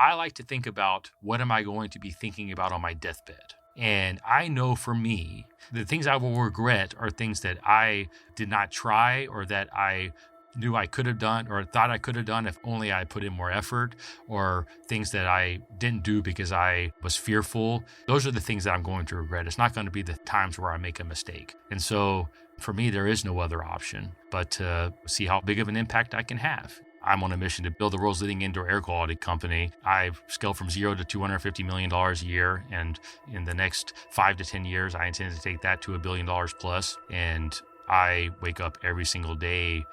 I like to think about what am I going to be thinking about on my deathbed? And I know for me, the things I will regret are things that I did not try or that I knew I could have done or thought I could have done if only I put in more effort, or things that I didn't do because I was fearful. Those are the things that I'm going to regret. It's not going to be the times where I make a mistake. And so for me, there is no other option but to see how big of an impact I can have. I'm on a mission to build the world's leading indoor air quality company. I've scaled from $0 to $250 million a year. And in the next 5 to 10 years, I intend to take that to $1 billion plus. And I wake up every single day,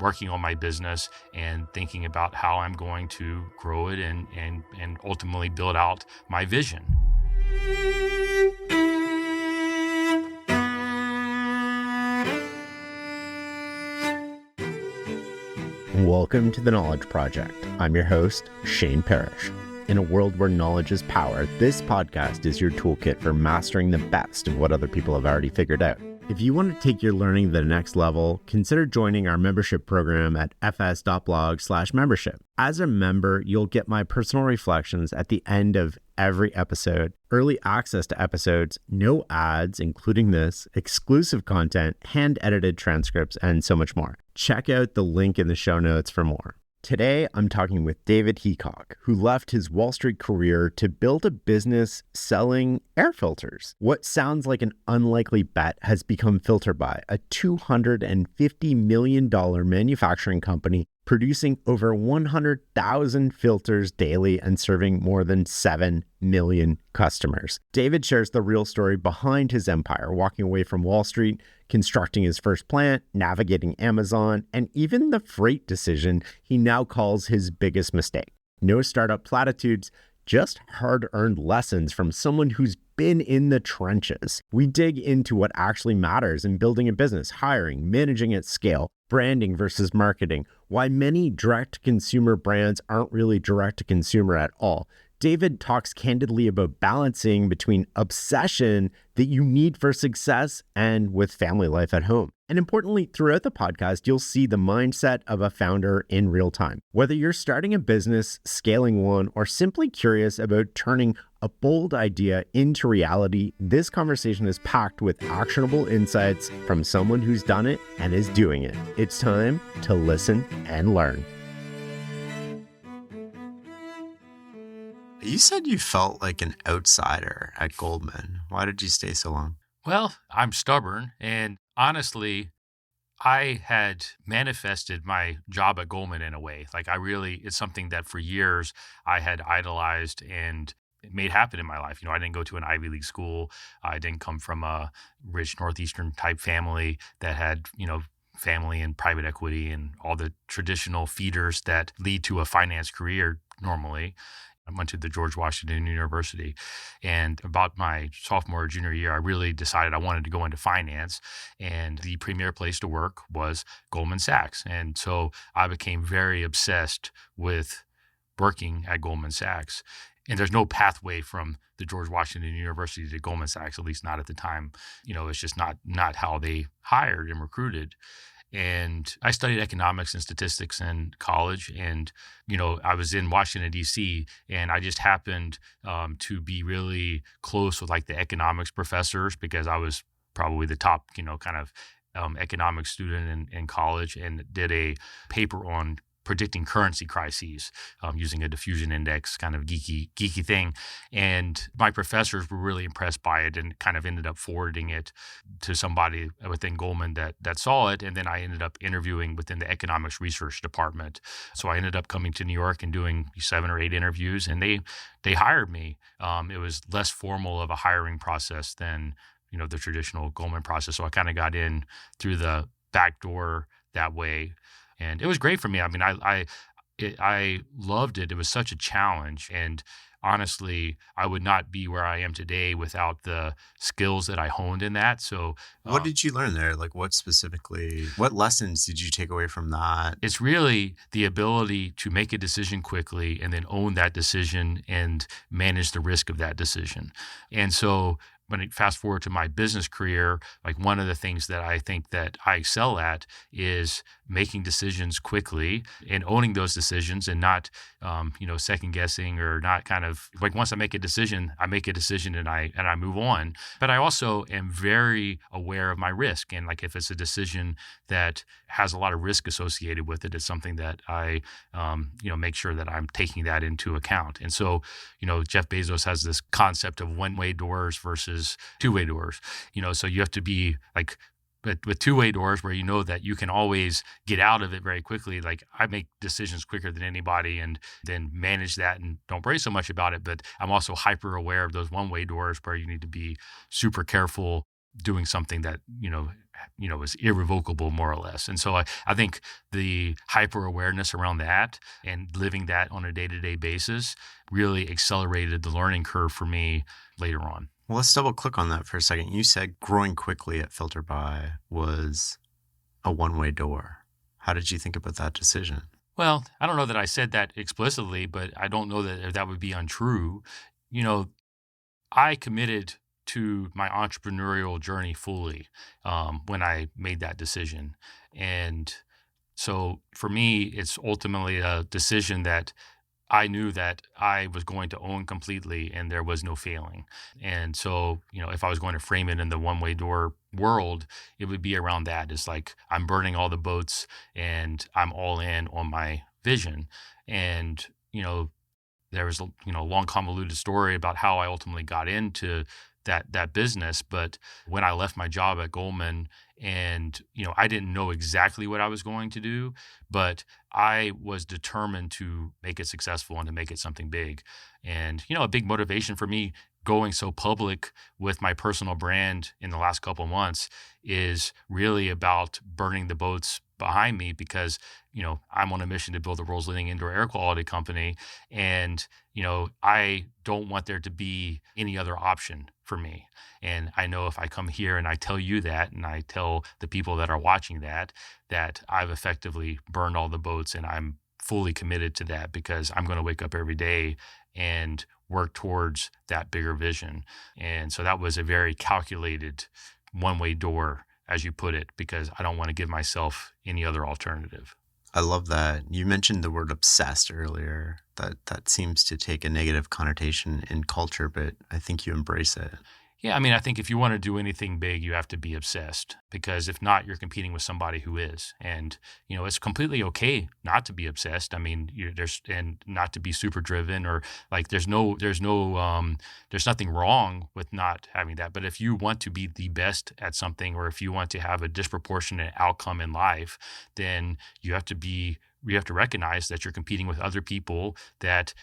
working on my business and thinking about how I'm going to grow it and ultimately build out my vision. Welcome to The Knowledge Project. I'm your host, Shane Parrish. In a world where knowledge is power, this podcast is your toolkit for mastering the best of what other people have already figured out. If you want to take your learning to the next level, consider joining our membership program at fs.blog/membership. As a member, you'll get my personal reflections at the end of every episode, early access to episodes, no ads, including this, exclusive content, hand-edited transcripts, and so much more. Check out the link in the show notes for more. Today, I'm talking with David Heacock, who left his Wall Street career to build a business selling air filters. What sounds like an unlikely bet has become Filterbuy, a $250 million manufacturing company producing over 100,000 filters daily and serving more than 7 million customers. David shares the real story behind his empire, walking away from Wall Street, constructing his first plant, navigating Amazon, and even the freight decision he now calls his biggest mistake. No startup platitudes, just hard-earned lessons from someone who's been in the trenches. We dig into what actually matters in building a business, hiring, managing at scale, branding versus marketing, why many direct-to-consumer brands aren't really direct-to-consumer at all. David talks candidly about balancing between obsession that you need for success and with family life at home. And importantly, throughout the podcast, you'll see the mindset of a founder in real time. Whether you're starting a business, scaling one, or simply curious about turning a bold idea into reality, this conversation is packed with actionable insights from someone who's done it and is doing it. It's time to listen and learn. You said you felt like an outsider at Goldman. Why did you stay so long? Well, I'm stubborn, and honestly, I had manifested my job at Goldman in a way. It's something that for years I had idolized and made happen in my life. I didn't go to an Ivy League school. I didn't come from a rich Northeastern type family that had, family and private equity and all the traditional feeders that lead to a finance career normally. I went to the George Washington University, and about my sophomore or junior year, I really decided I wanted to go into finance, and the premier place to work was Goldman Sachs. And so I became very obsessed with working at Goldman Sachs. And there's no pathway from the George Washington University to Goldman Sachs, at least not at the time. It's just not how they hired and recruited. And I studied economics and statistics in college, and I was in Washington, D.C., and I just happened to be really close with the economics professors because I was probably the top economics student in college, and did a paper on predicting currency crises using a diffusion index, kind of geeky thing. And my professors were really impressed by it and kind of ended up forwarding it to somebody within Goldman that saw it. And then I ended up interviewing within the economics research department. So I ended up coming to New York and doing 7 or 8 interviews, and they hired me. It was less formal of a hiring process than the traditional Goldman process. So I kind of got in through the back door that way. And it was great for me. I mean, I loved it. It was such a challenge. And honestly, I would not be where I am today without the skills that I honed in that. So what did you learn there? What lessons did you take away from that? It's really the ability to make a decision quickly and then own that decision and manage the risk of that decision. And so when I fast forward to my business career, like one of the things that I think that I excel at is making decisions quickly and owning those decisions and not, second guessing or not kind of like once I make a decision and I move on. But I also am very aware of my risk. And like if it's a decision that has a lot of risk associated with it, it's something that I, make sure that I'm taking that into account. And so, Jeff Bezos has this concept of one-way doors versus two-way doors. So you have to be like, but with two-way doors where you know that you can always get out of it very quickly. Like I make decisions quicker than anybody and then manage that and don't worry so much about it. But I'm also hyper aware of those one-way doors where you need to be super careful doing something that, is irrevocable more or less. And so I think the hyper awareness around that and living that on a day-to-day basis really accelerated the learning curve for me later on. Well, let's double click on that for a second. You said growing quickly at Filterbuy was a one-way door. How did you think about that decision? Well, I don't know that I said that explicitly, but I don't know that that would be untrue. I committed to my entrepreneurial journey fully when I made that decision. And so for me, it's ultimately a decision that I knew that I was going to own completely and there was no failing. And so, if I was going to frame it in the one-way door world, it would be around that. It's like I'm burning all the boats and I'm all in on my vision. And, there was a long convoluted story about how I ultimately got into that business. But when I left my job at Goldman and, I didn't know exactly what I was going to do, but I was determined to make it successful and to make it something big. And, a big motivation for me going so public with my personal brand in the last couple of months is really about burning the boats behind me because, I'm on a mission to build the world's leading indoor air quality company. And, I don't want there to be any other option for me. And I know if I come here and I tell you that, and I tell the people that are watching that I've effectively burned all the boats and I'm fully committed to that because I'm going to wake up every day and work towards that bigger vision. And so that was a very calculated one-way door, as you put it, because I don't want to give myself any other alternative. I love that. You mentioned the word obsessed earlier. That seems to take a negative connotation in culture, but I think you embrace it. Yeah, I think if you want to do anything big, you have to be obsessed because if not, you're competing with somebody who is. And, it's completely okay not to be obsessed. And not to be super driven or like there's nothing wrong with not having that. But if you want to be the best at something or if you want to have a disproportionate outcome in life, then you have to recognize that you're competing with other people that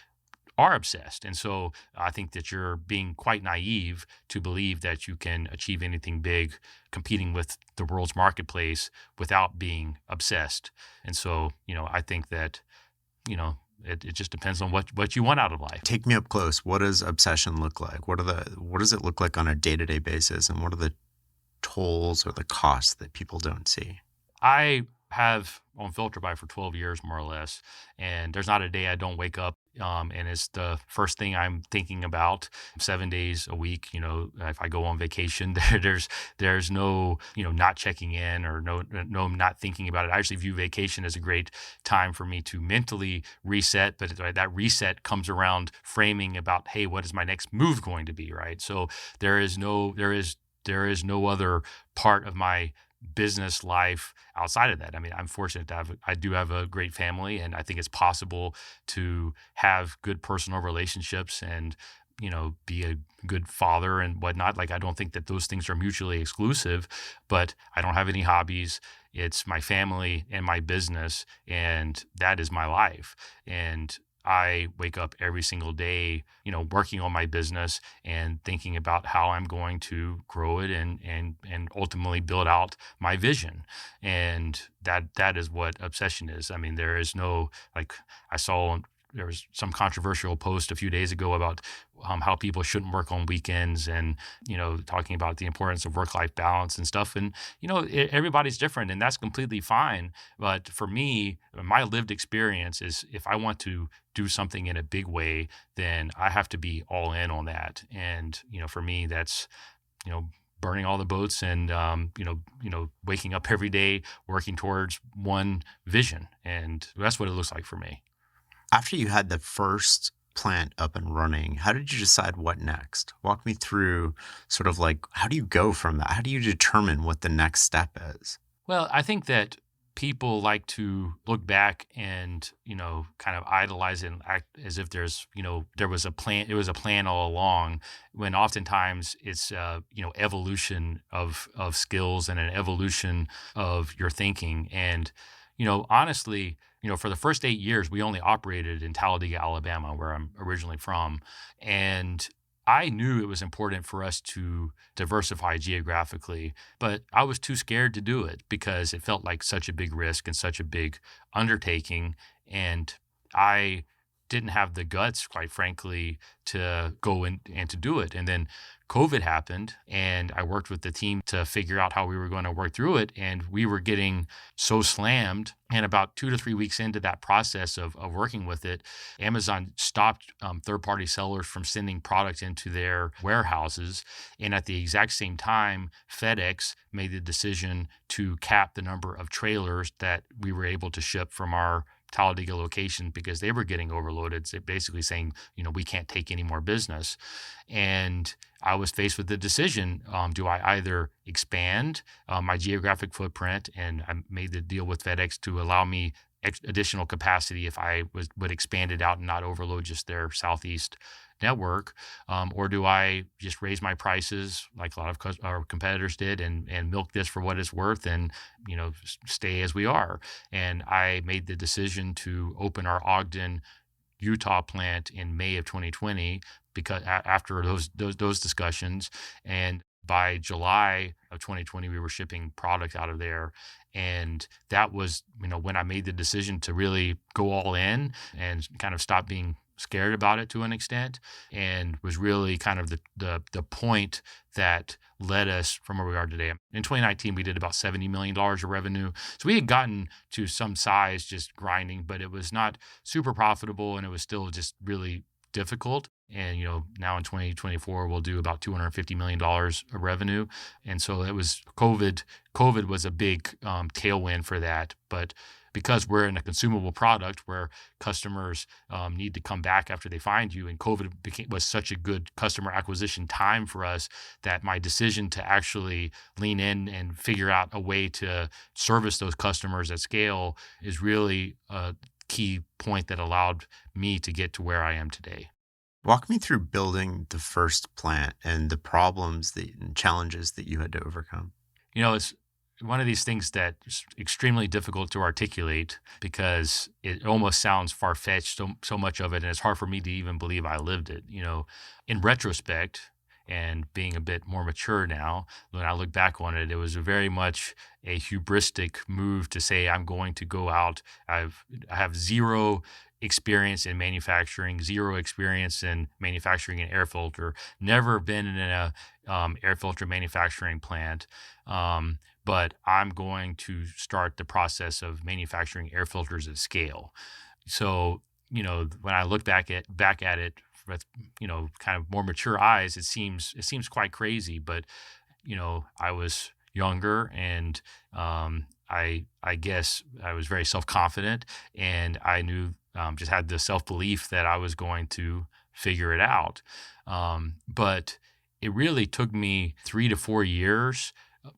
are obsessed. And so I think that you're being quite naive to believe that you can achieve anything big competing with the world's marketplace without being obsessed. And so, I think that, it just depends on what you want out of life. Take me up close. What does obsession look like? What does it look like on a day-to-day basis? And what are the tolls or the costs that people don't see? I have on Filterbuy for 12 years, more or less. And there's not a day I don't wake up and it's the first thing I'm thinking about 7 days a week. If I go on vacation, there's no, not checking in or no, not thinking about it. I actually view vacation as a great time for me to mentally reset, but that reset comes around framing about, hey, what is my next move going to be, right? So there is no other part of my business life outside of that. I'm fortunate I do have a great family and I think it's possible to have good personal relationships and, be a good father and whatnot. Like, I don't think that those things are mutually exclusive, but I don't have any hobbies. It's my family and my business and that is my life. And I wake up every single day, working on my business and thinking about how I'm going to grow it and ultimately build out my vision. And that is what obsession is. There is no, like I saw there was some controversial post a few days ago about how people shouldn't work on weekends and, talking about the importance of work-life balance and stuff. And, everybody's different and that's completely fine. But for me, my lived experience is if I want to do something in a big way, then I have to be all in on that. And, for me, that's burning all the boats and, waking up every day, working towards one vision. And that's what it looks like for me. After you had the first plant up and running, how did you decide what next? Walk me through sort of like, how do you go from that? How do you determine what the next step is? Well, I think that people like to look back and, kind of idolize it and act as if there was a plan, it was a plan all along, when oftentimes it's, evolution of skills and an evolution of your thinking. And, honestly, for the first 8 years, we only operated in Talladega, Alabama, where I'm originally from. And I knew it was important for us to diversify geographically, but I was too scared to do it because it felt like such a big risk and such a big undertaking. And I didn't have the guts, quite frankly, to go in and to do it. And then COVID happened, and I worked with the team to figure out how we were going to work through it. And we were getting so slammed. And about 2 to 3 weeks into that process of working with it, Amazon stopped third-party sellers from sending product into their warehouses. And at the exact same time, FedEx made the decision to cap the number of trailers that we were able to ship from our Talladega location because they were getting overloaded. So basically saying, we can't take any more business. And I was faced with the decision, do I either expand my geographic footprint, and I made the deal with FedEx to allow me additional capacity if I would expand it out and not overload just their Southeast network, or do I just raise my prices like a lot of our competitors did and milk this for what it's worth and, stay as we are. And I made the decision to open our Ogden, Utah plant in May of 2020 because after those discussions, and by July of 2020, we were shipping product out of there. And that was, when I made the decision to really go all in and kind of stop being scared about it to an extent, and was really kind of the point that led us from where we are today. In 2019, we did about $70 million of revenue. So we had gotten to some size just grinding, but it was not super profitable, and it was still just really difficult. And, now in 2024, we'll do about $250 million of revenue. And so it was COVID was a big tailwind for that. But because we're in a consumable product where customers need to come back after they find you, and COVID was such a good customer acquisition time for us, that my decision to actually lean in and figure out a way to service those customers at scale is really a key point that allowed me to get to where I am today. Walk me through building the first plant and the problems and challenges that you had to overcome. It's one of these things that's extremely difficult to articulate because it almost sounds far-fetched, so much of it, and it's hard for me to even believe I lived it. In retrospect, and being a bit more mature now, when I look back on it, it was very much a hubristic move to say, I'm going to go out. I have zero experience in manufacturing, zero experience in manufacturing an air filter, never been in a air filter manufacturing plant. But I'm going to start the process of manufacturing air filters at scale. So, when I look back at it with, kind of more mature eyes, it seems quite crazy. But, I was younger, and I guess I was very self-confident, and I knew, just had the self-belief that I was going to figure it out. But it really took me 3 to 4 years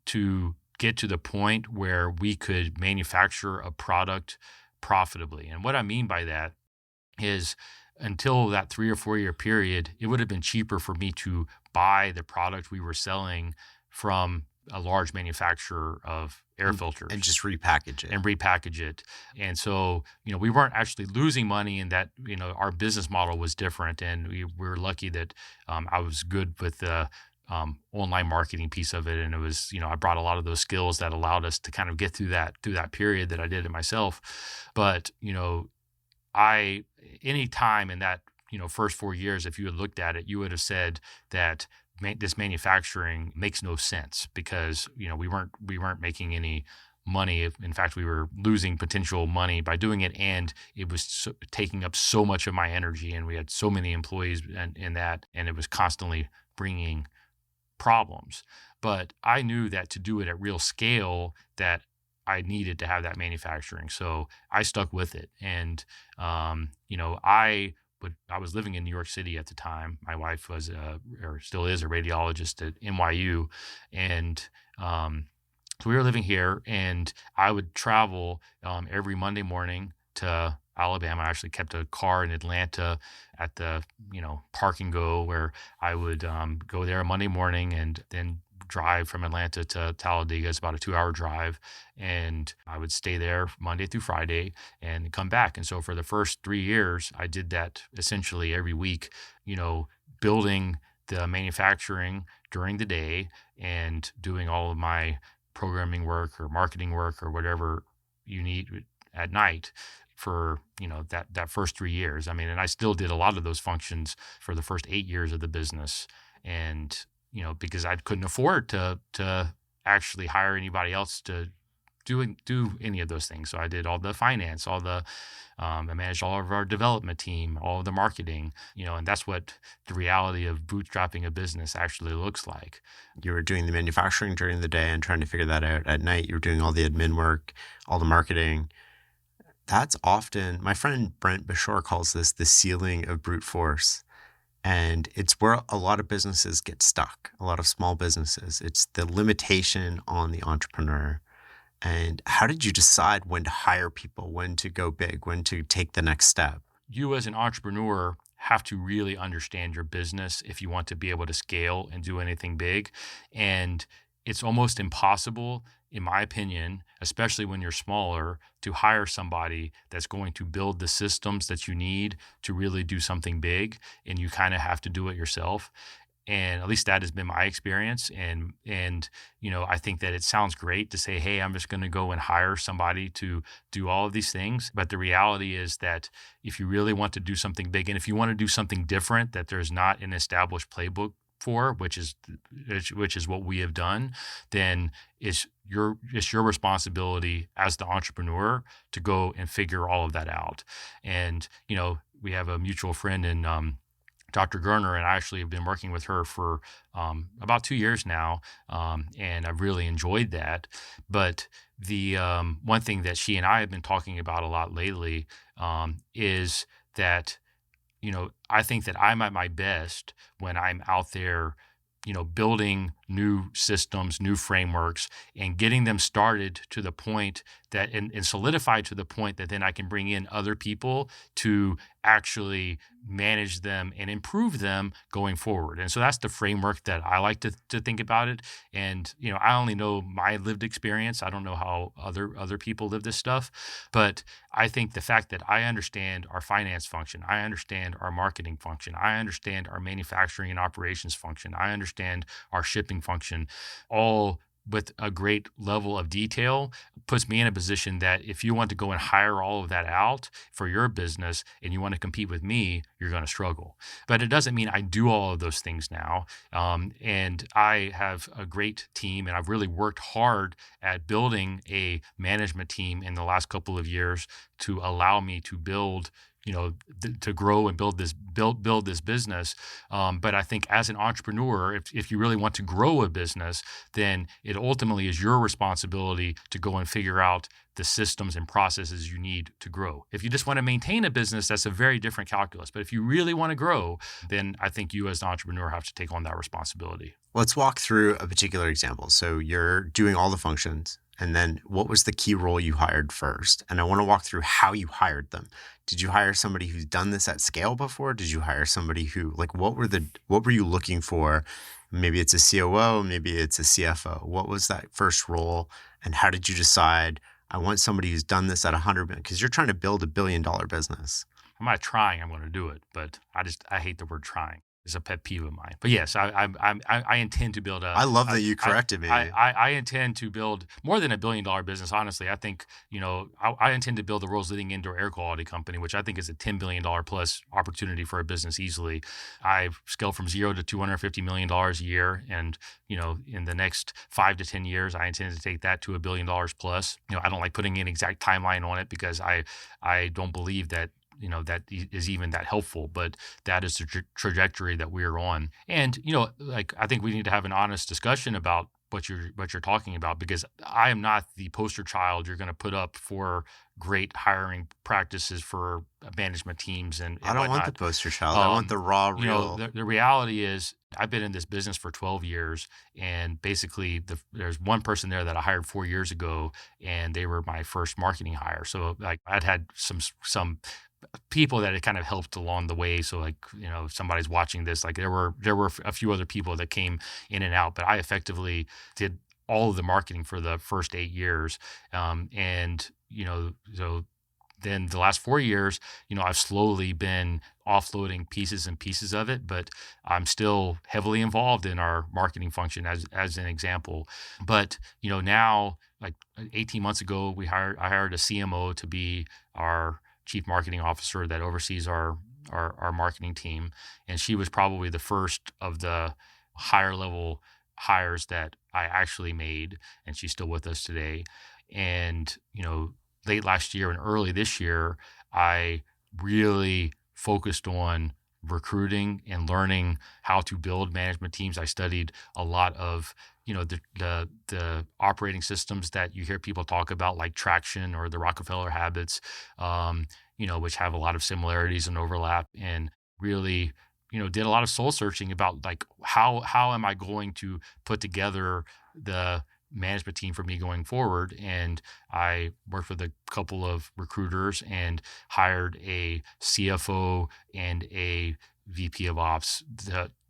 to get to the point where we could manufacture a product profitably. And what I mean by that is, until that 3 or 4 year period, it would have been cheaper for me to buy the product we were selling from a large manufacturer of air filters And just repackage it. And so, we weren't actually losing money in that, our business model was different. And we were lucky that I was good with the online marketing piece of it. And it was, I brought a lot of those skills that allowed us to kind of get through that period that I did it myself. But, any time in that, first 4 years, if you had looked at it, you would have said that this manufacturing makes no sense because, we weren't making any money. In fact, we were losing potential money by doing it. And it was taking up so much of my energy, and we had so many employees in that, and it was constantly bringing problems. But I knew that to do it at real scale, that I needed to have that manufacturing. So I stuck with it. And, I was living in New York City at the time. My wife was, or still is, a radiologist at NYU. And, so we were living here, and I would travel every Monday morning to Alabama. I actually kept a car in Atlanta at the, park and go, where I would go there Monday morning and then drive from Atlanta to Talladega. It's about a 2-hour drive. And I would stay there Monday through Friday and come back. And so for the first 3 years, I did that essentially every week, building the manufacturing during the day and doing all of my programming work or marketing work or whatever you need at night for that first 3 years. I mean, and I still did a lot of those functions for the first 8 years of the business. And because I couldn't afford to actually hire anybody else to do any of those things. So I did all the finance, I managed all of our development team, all of the marketing, and that's what the reality of bootstrapping a business actually looks like. You were doing the manufacturing during the day and trying to figure that out at night. You were doing all the admin work, all the marketing. That's often, my friend Brent Bashore calls this the ceiling of brute force. And it's where a lot of businesses get stuck, a lot of small businesses. It's the limitation on the entrepreneur. And how did you decide when to hire people, when to go big, when to take the next step? You as an entrepreneur have to really understand your business if you want to be able to scale and do anything big. And it's almost impossible, in my opinion, especially when you're smaller, to hire somebody that's going to build the systems that you need to really do something big. And you kind of have to do it yourself. And at least that has been my experience. And I think that it sounds great to say, hey, I'm just going to go and hire somebody to do all of these things. But the reality is that if you really want to do something big, and if you want to do something different that there's not an established playbook for, which is what we have done, then it's your responsibility as the entrepreneur to go and figure all of that out. And we have a mutual friend in Dr. Gerner, and I actually have been working with her for about 2 years now, and I've really enjoyed that. But the one thing that she and I have been talking about a lot lately is that, I think that I'm at my best when I'm out there, building new systems, new frameworks, and getting them started to the point that, and solidified to the point that then I can bring in other people to actually manage them and improve them going forward. And so that's the framework that I like to think about it. And, I only know my lived experience. I don't know how other people live this stuff, but I think the fact that I understand our finance function, I understand our marketing function, I understand our manufacturing and operations function, I understand our shipping function, all with a great level of detail, puts me in a position that if you want to go and hire all of that out for your business and you want to compete with me, you're going to struggle. But it doesn't mean I do all of those things now. And I have a great team, and I've really worked hard at building a management team in the last couple of years to allow me to build, to grow and build this business. But I think as an entrepreneur, if you really want to grow a business, then it ultimately is your responsibility to go and figure out the systems and processes you need to grow. If you just want to maintain a business, that's a very different calculus. But if you really want to grow, then I think you as an entrepreneur have to take on that responsibility. Let's walk through a particular example. So you're doing all the functions, and then what was the key role you hired first? And I want to walk through how you hired them. Did you hire somebody who's done this at scale before? Did you hire somebody who, what were you looking for? Maybe it's a COO, maybe it's a CFO. What was that first role? And how did you decide, I want somebody who's done this at 100 million? Because you're trying to build $1 billion business. I'm not trying, I'm going to do it, but I hate the word trying. It's a pet peeve of mine. But yes, I intend to build I love that you corrected me. I intend to build more than $1 billion business. Honestly, I think, I intend to build the world's leading indoor air quality company, which I think is a $10 billion plus opportunity for a business easily. I've scaled from zero to $250 million a year. And, in the next 5 to 10 years, I intend to take that to $1 billion plus. I don't like putting an exact timeline on it because I don't believe that that is even that helpful, but that is the trajectory that we're on. And, like, I think we need to have an honest discussion about what you're talking about, because I am not the poster child you're going to put up for great hiring practices for management teams I and don't want the whatnot. poster child. I want the raw, real. The reality is I've been in this business for 12 years, and basically there's one person there that I hired 4 years ago, and they were my first marketing hire. So like I'd had some people that had kind of helped along the way. So like, if somebody's watching this, like there were a few other people that came in and out, but I effectively did all of the marketing for the first 8 years. And, so then the last 4 years, I've slowly been offloading pieces and pieces of it, but I'm still heavily involved in our marketing function as an example. But, now, like 18 months ago, I hired a CMO to be our chief marketing officer that oversees our marketing team. And she was probably the first of the higher level hires that I actually made, and she's still with us today. And, late last year and early this year, I really focused on recruiting and learning how to build management teams. I studied a lot of, the operating systems that you hear people talk about, like Traction or the Rockefeller Habits, which have a lot of similarities and overlap, and really, did a lot of soul searching about like how am I going to put together the management team for me going forward. And I worked with a couple of recruiters and hired a CFO and a VP of ops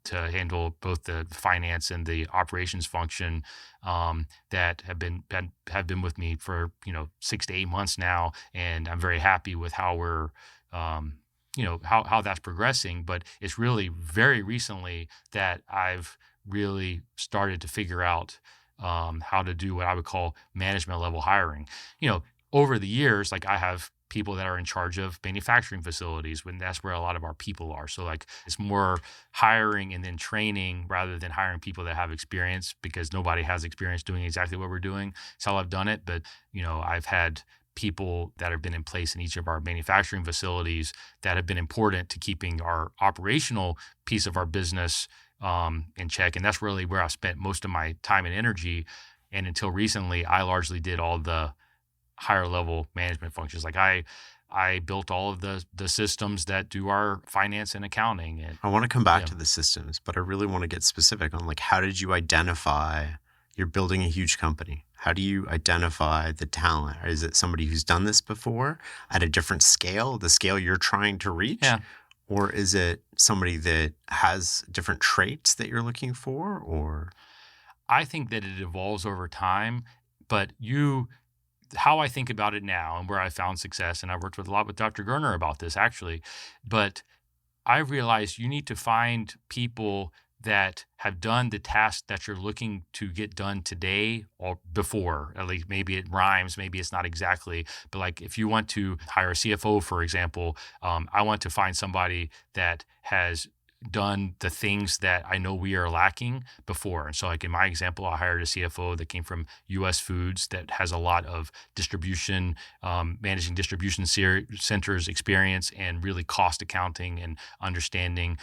to handle both the finance and the operations function, that have been with me for 6 to 8 months now, and I'm very happy with how we're how that's progressing. But it's really very recently that I've really started to figure out how to do what I would call management level hiring. Over the years, like I have people that are in charge of manufacturing facilities, when that's where a lot of our people are. So like it's more hiring and then training rather than hiring people that have experience, because nobody has experience doing exactly what we're doing. It's how I've done it. But, I've had people that have been in place in each of our manufacturing facilities that have been important to keeping our operational piece of our business in check. And that's really where I spent most of my time and energy. And until recently, I largely did all the higher level management functions. Like I built all of the systems that do our finance and accounting. And I want to come back yeah, to the systems, but I really want to get specific on like, how did you identify you're building a huge company? How do you identify the talent? Is it somebody who's done this before at a different scale, the scale you're trying to reach? yeah. Or is it somebody that has different traits that you're looking for? Or I think that it evolves over time, but how I think about it now and where I found success, and I've worked with a lot with Dr. Gerner about this actually, but I realized you need to find people that have done the task that you're looking to get done today or before. At least maybe it rhymes, maybe it's not exactly, but like if you want to hire a CFO, for example, I want to find somebody that has done the things that I know we are lacking before. And so like in my example, I hired a CFO that came from US Foods that has a lot of distribution, managing distribution centers experience, and really cost accounting and understanding,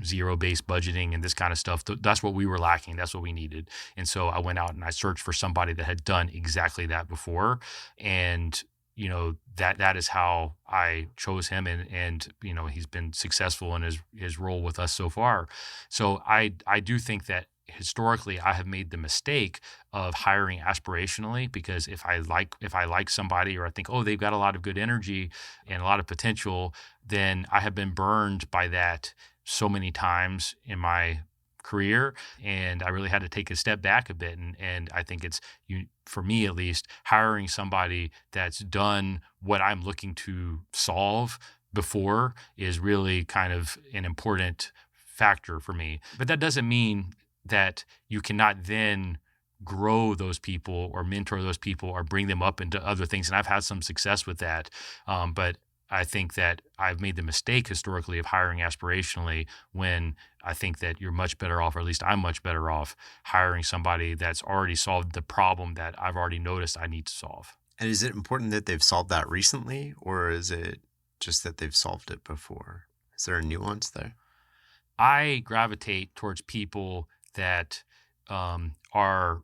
zero-based budgeting and this kind of stuff. That's what we were lacking. That's what we needed. And so I went out and I searched for somebody that had done exactly that before. And that is how I chose him, and he's been successful in his role with us so far. So I do think that historically I have made the mistake of hiring aspirationally, because if I like somebody, or I think, oh, they've got a lot of good energy and a lot of potential, then I have been burned by that so many times in my career, and I really had to take a step back a bit. And I think it's, for me at least, hiring somebody that's done what I'm looking to solve before is really kind of an important factor for me. But that doesn't mean that you cannot then grow those people or mentor those people or bring them up into other things. And I've had some success with that. But I think that I've made the mistake historically of hiring aspirationally, when I think that you're much better off, or at least I'm much better off, hiring somebody that's already solved the problem that I've already noticed I need to solve. And is it important that they've solved that recently, or is it just that they've solved it before? Is there a nuance there? I gravitate towards people that are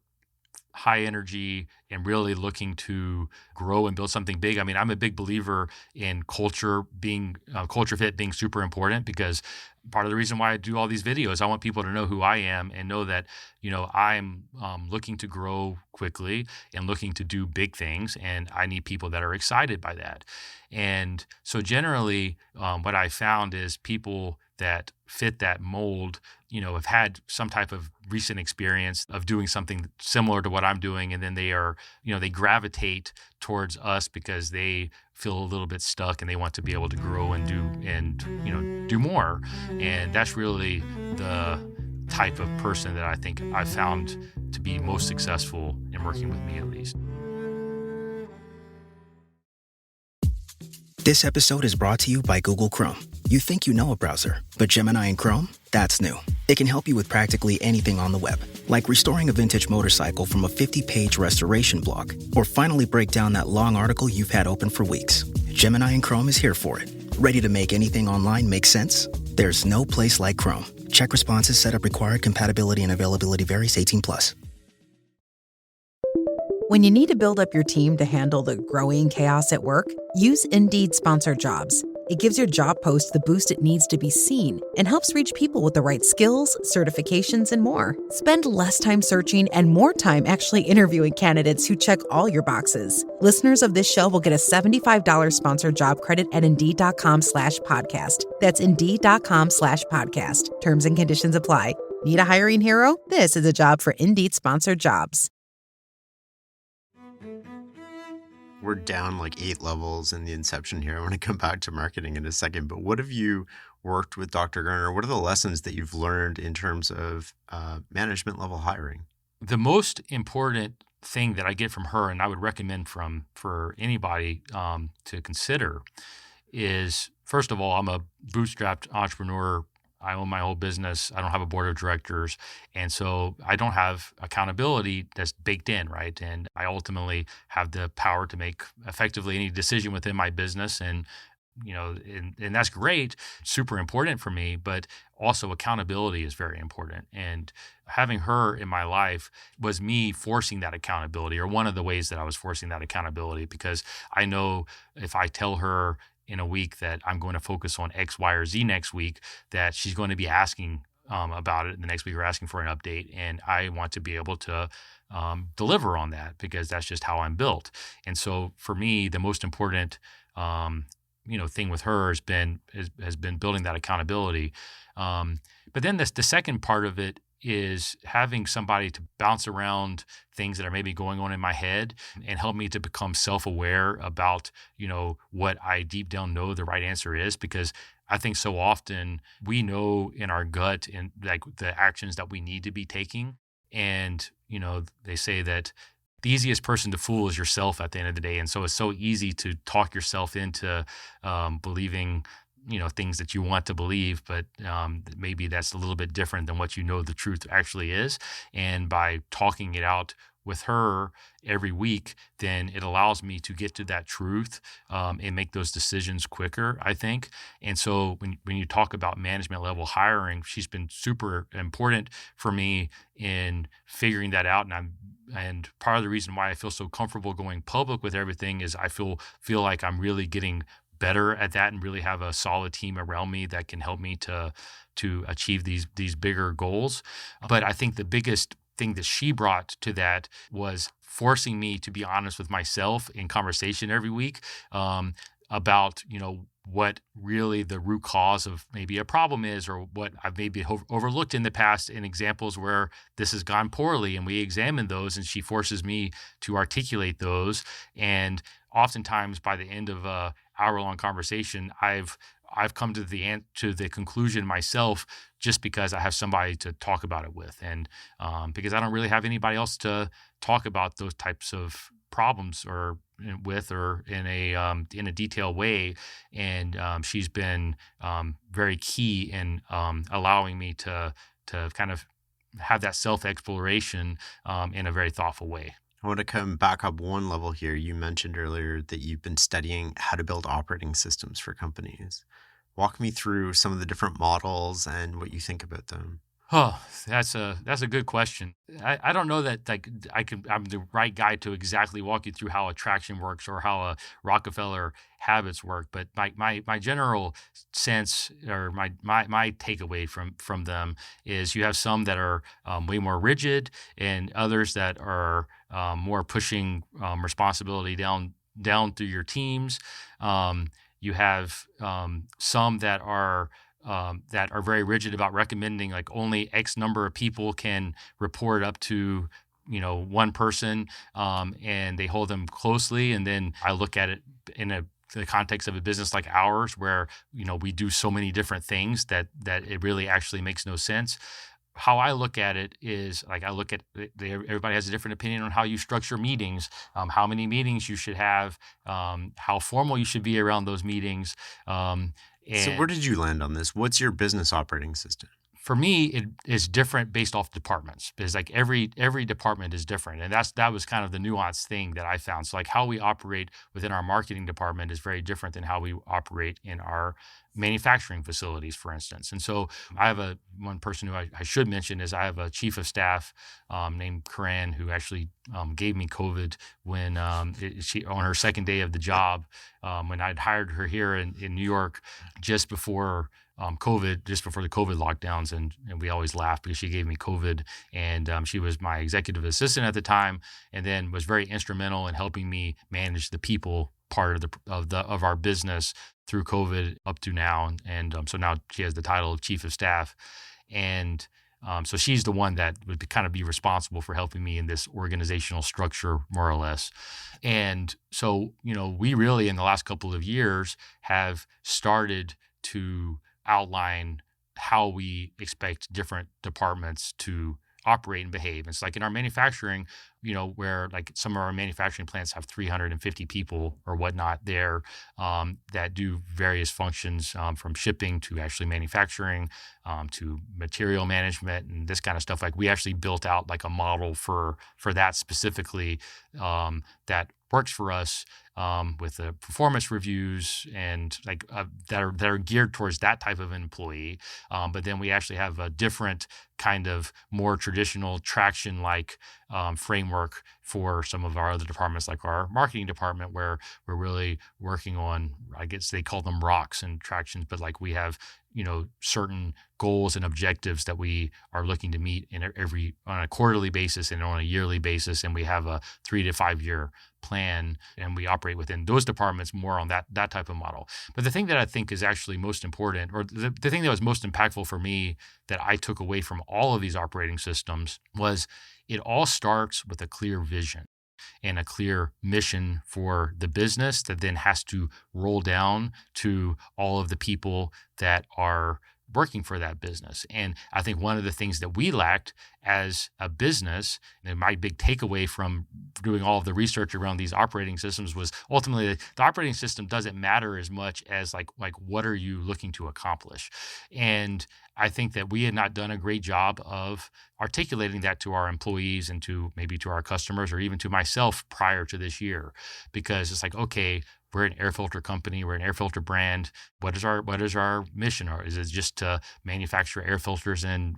high energy and really looking to grow and build something big. I mean, I'm a big believer in culture fit being super important, because part of the reason why I do all these videos, I want people to know who I am and know that, I'm looking to grow quickly and looking to do big things. And I need people that are excited by that. And so generally, what I found is people that fit that mold, have had some type of recent experience of doing something similar to what I'm doing. And then they gravitate towards us because they feel a little bit stuck and they want to be able to grow and do more. And that's really the type of person that I think I found to be most successful in working with me, at least. This episode is brought to you by Google Chrome. You think you know a browser, but Gemini and Chrome? That's new. It can help you with practically anything on the web, like restoring a vintage motorcycle from a 50-page restoration blog, or finally break down that long article you've had open for weeks. Gemini and Chrome is here for it. Ready to make anything online make sense? There's no place like Chrome. Check responses, setup required, compatibility and availability varies, 18+. When you need to build up your team to handle the growing chaos at work, use Indeed Sponsored Jobs. It gives your job post the boost it needs to be seen and helps reach people with the right skills, certifications, and more. Spend less time searching and more time actually interviewing candidates who check all your boxes. Listeners of this show will get a $75 sponsored job credit at Indeed.com/podcast. That's Indeed.com/podcast. Terms and conditions apply. Need a hiring hero? This is a job for Indeed Sponsored Jobs. We're down like 8 levels in the inception here. I want to come back to marketing in a second, but what have you worked with Dr. Garner? What are the lessons that you've learned in terms of management level hiring? The most important thing that I get from her, and I would recommend for anybody to consider, is, first of all, I'm a bootstrapped entrepreneur. I own my whole business. I don't have a board of directors. And so I don't have accountability that's baked in, right? And I ultimately have the power to make effectively any decision within my business. And, and that's great, super important for me, but also accountability is very important. And having her in my life was me forcing that accountability, or one of the ways that I was forcing that accountability, because I know if I tell her in a week that I'm going to focus on X, Y, or Z next week, that she's going to be asking about it the next week, or asking for an update. And I want to be able to deliver on that, because that's just how I'm built. And so for me, the most important thing with her has been building that accountability. But then the second part of it is having somebody to bounce around things that are maybe going on in my head and help me to become self-aware about, what I deep down know the right answer is. Because I think so often we know in our gut and like the actions that we need to be taking. And, they say that the easiest person to fool is yourself at the end of the day. And so it's so easy to talk yourself into believing things that you want to believe, but maybe that's a little bit different than what the truth actually is. And by talking it out with her every week, then it allows me to get to that truth and make those decisions quicker, I think. And so when you talk about management level hiring, she's been super important for me in figuring that out. And part of the reason why I feel so comfortable going public with everything is I feel like I'm really getting better at that and really have a solid team around me that can help me to achieve these bigger goals. But I think the biggest thing that she brought to that was forcing me to be honest with myself in conversation every week about, what really the root cause of maybe a problem is, or what I've maybe overlooked in the past in examples where this has gone poorly, and we examine those, and she forces me to articulate those. And oftentimes by the end of a hour-long conversation, I've come to the conclusion myself, just because I have somebody to talk about it with, and because I don't really have anybody else to talk about those types of problems or in a detailed way. And she's been very key in allowing me to kind of have that self-exploration in a very thoughtful way. I want to come back up one level here. You mentioned earlier that you've been studying how to build operating systems for companies. Walk me through some of the different models and what you think about them. Oh, that's a good question. I don't know that like I'm the right guy to exactly walk you through how attraction works or how a Rockefeller habits work, but my general sense or my takeaway from them is you have some that are way more rigid and others that are more pushing responsibility down through your teams. You have some that are very rigid about recommending like only X number of people can report up to one person, and they hold them closely. And then I look at it in the context of a business like ours, where we do so many different things that it really actually makes no sense. How I look at it is like I look at everybody has a different opinion on how you structure meetings, how many meetings you should have, how formal you should be around those meetings. So And where did you land on this? What's your business operating system? for me, it is different based off departments because like every department is different, and that was kind of the nuanced thing that I found. So like how we operate within our marketing department is very different than how we operate in our manufacturing facilities, for instance. And so I have one person who I should mention is I have a chief of staff named Corinne who actually gave me COVID when she on her second day of the job when I'd hired her here in New York just before COVID, just before the COVID lockdowns. And we always laugh because she gave me COVID and she was my executive assistant at the time and then was very instrumental in helping me manage the people part of our business through COVID up to now. And so now she has the title of chief of staff. And so she's the one that would kind of be responsible for helping me in this organizational structure, more or less. And so, we really in the last couple of years have started to outline how we expect different departments to operate and behave. It's like in our manufacturing, where like some of our manufacturing plants have 350 people or whatnot there that do various functions from shipping to actually manufacturing to material management and this kind of stuff. Like we actually built out like a model for that specifically that works for us with the performance reviews and like that are geared towards that type of employee. But then we actually have a different kind of more traditional traction like framework for some of our other departments, like our marketing department, where we're really working on, I guess they call them rocks and tractions, but like we have certain goals and objectives that we are looking to meet on a quarterly basis and on a yearly basis. And we have a 3 to 5 year plan and we operate within those departments more on that type of model. But the thing that I think is actually most important, or the thing that was most impactful for me that I took away from all of these operating systems was it all starts with a clear vision and a clear mission for the business that then has to roll down to all of the people that are working for that business. And I think one of the things that we lacked as a business, and my big takeaway from doing all of the research around these operating systems was ultimately the operating system doesn't matter as much as like what are you looking to accomplish? And I think that we had not done a great job of articulating that to our employees and to maybe to our customers or even to myself prior to this year, because it's like, okay, we're an air filter company, we're an air filter brand. What is our mission? Or is it just to manufacture air filters and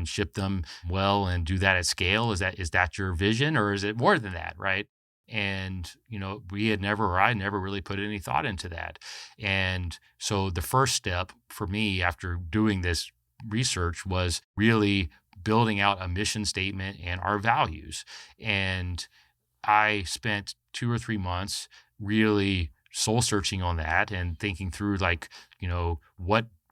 ship them well and do that at scale? Is that your vision, or is it more than that, right? And I never really put any thought into that. And so the first step for me after doing this research was really building out a mission statement and our values. And I spent 2 or 3 months really soul searching on that and thinking through like,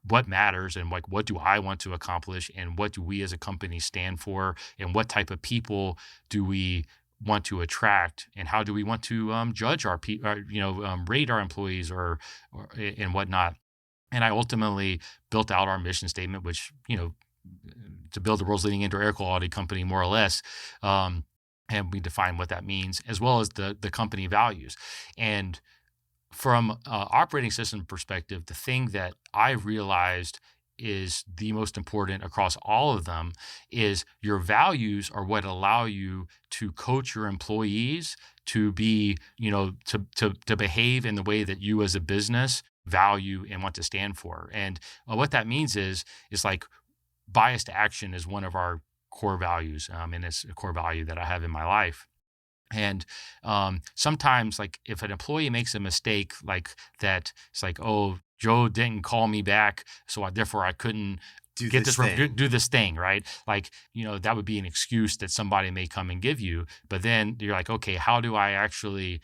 what matters and like what do I want to accomplish and what do we as a company stand for and what type of people do we want to attract and how do we want to judge our rate our employees or and whatnot. And I ultimately built out our mission statement, which to build the world's leading indoor air quality company, more or less. And we define what that means, as well as the company values. And from an operating system perspective, the thing that I realized is the most important across all of them is your values are what allow you to coach your employees to be, to behave in the way that you as a business value and want to stand for. And what that means is like bias to action is one of our core values. And it's a core value that I have in my life. And sometimes, like if an employee makes a mistake like that, it's like, oh, Joe didn't call me back, so therefore I couldn't Do get this this thing. do this thing, right? Like, that would be an excuse that somebody may come and give you. But then you're like, okay, how do I actually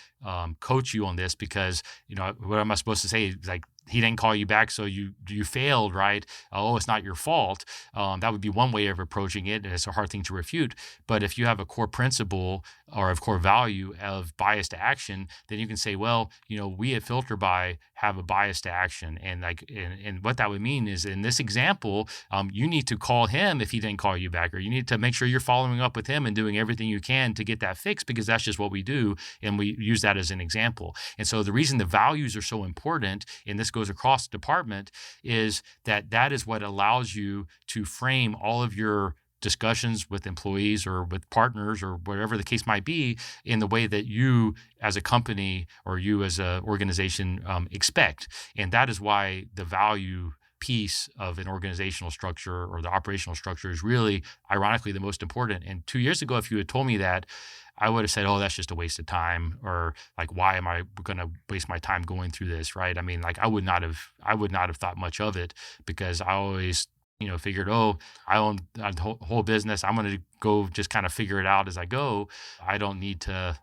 coach you on this? Because what am I supposed to say? Like, he didn't call you back, so you failed, right? Oh, it's not your fault. That would be one way of approaching it, and it's a hard thing to refute. But if you have a core principle or a core value of bias to action, then you can say, well, we at Filterbuy have a bias to action, and and what that would mean is in this example, you need to call him if he didn't call you back, or you need to make sure you're following up with him and doing everything you can to get that fixed, because that's just what we do, and we use that as an example. And so the reason the values are so important, and this goes across the department, is that is what allows you to frame all of your discussions with employees or with partners or whatever the case might be in the way that you as a company or you as an organization expect. And that is why the value piece of an organizational structure or the operational structure is really, ironically, the most important. And 2 years ago, if you had told me that, I would have said, oh, that's just a waste of time, or like, why am I going to waste my time going through this, right? I mean, like, I would not have thought much of it, because I always, figured, oh, I own the whole business. I'm going to go just kind of figure it out as I go. I don't need to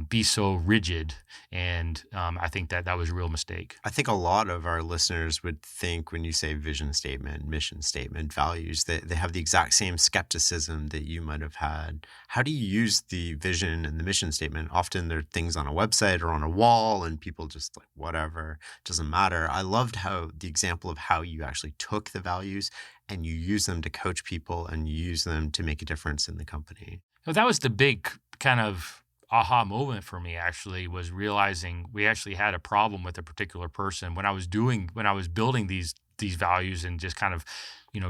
be so rigid. And I think that was a real mistake. I think a lot of our listeners would think when you say vision statement, mission statement, values, that they have the exact same skepticism that you might have had. How do you use the vision and the mission statement? Often there are things on a website or on a wall and people just like, whatever, doesn't matter. I loved how the example of how you actually took the values and you use them to coach people and you use them to make a difference in the company. So that was the big kind of aha moment for me, actually, was realizing we actually had a problem with a particular person when I was building these values and just kind of,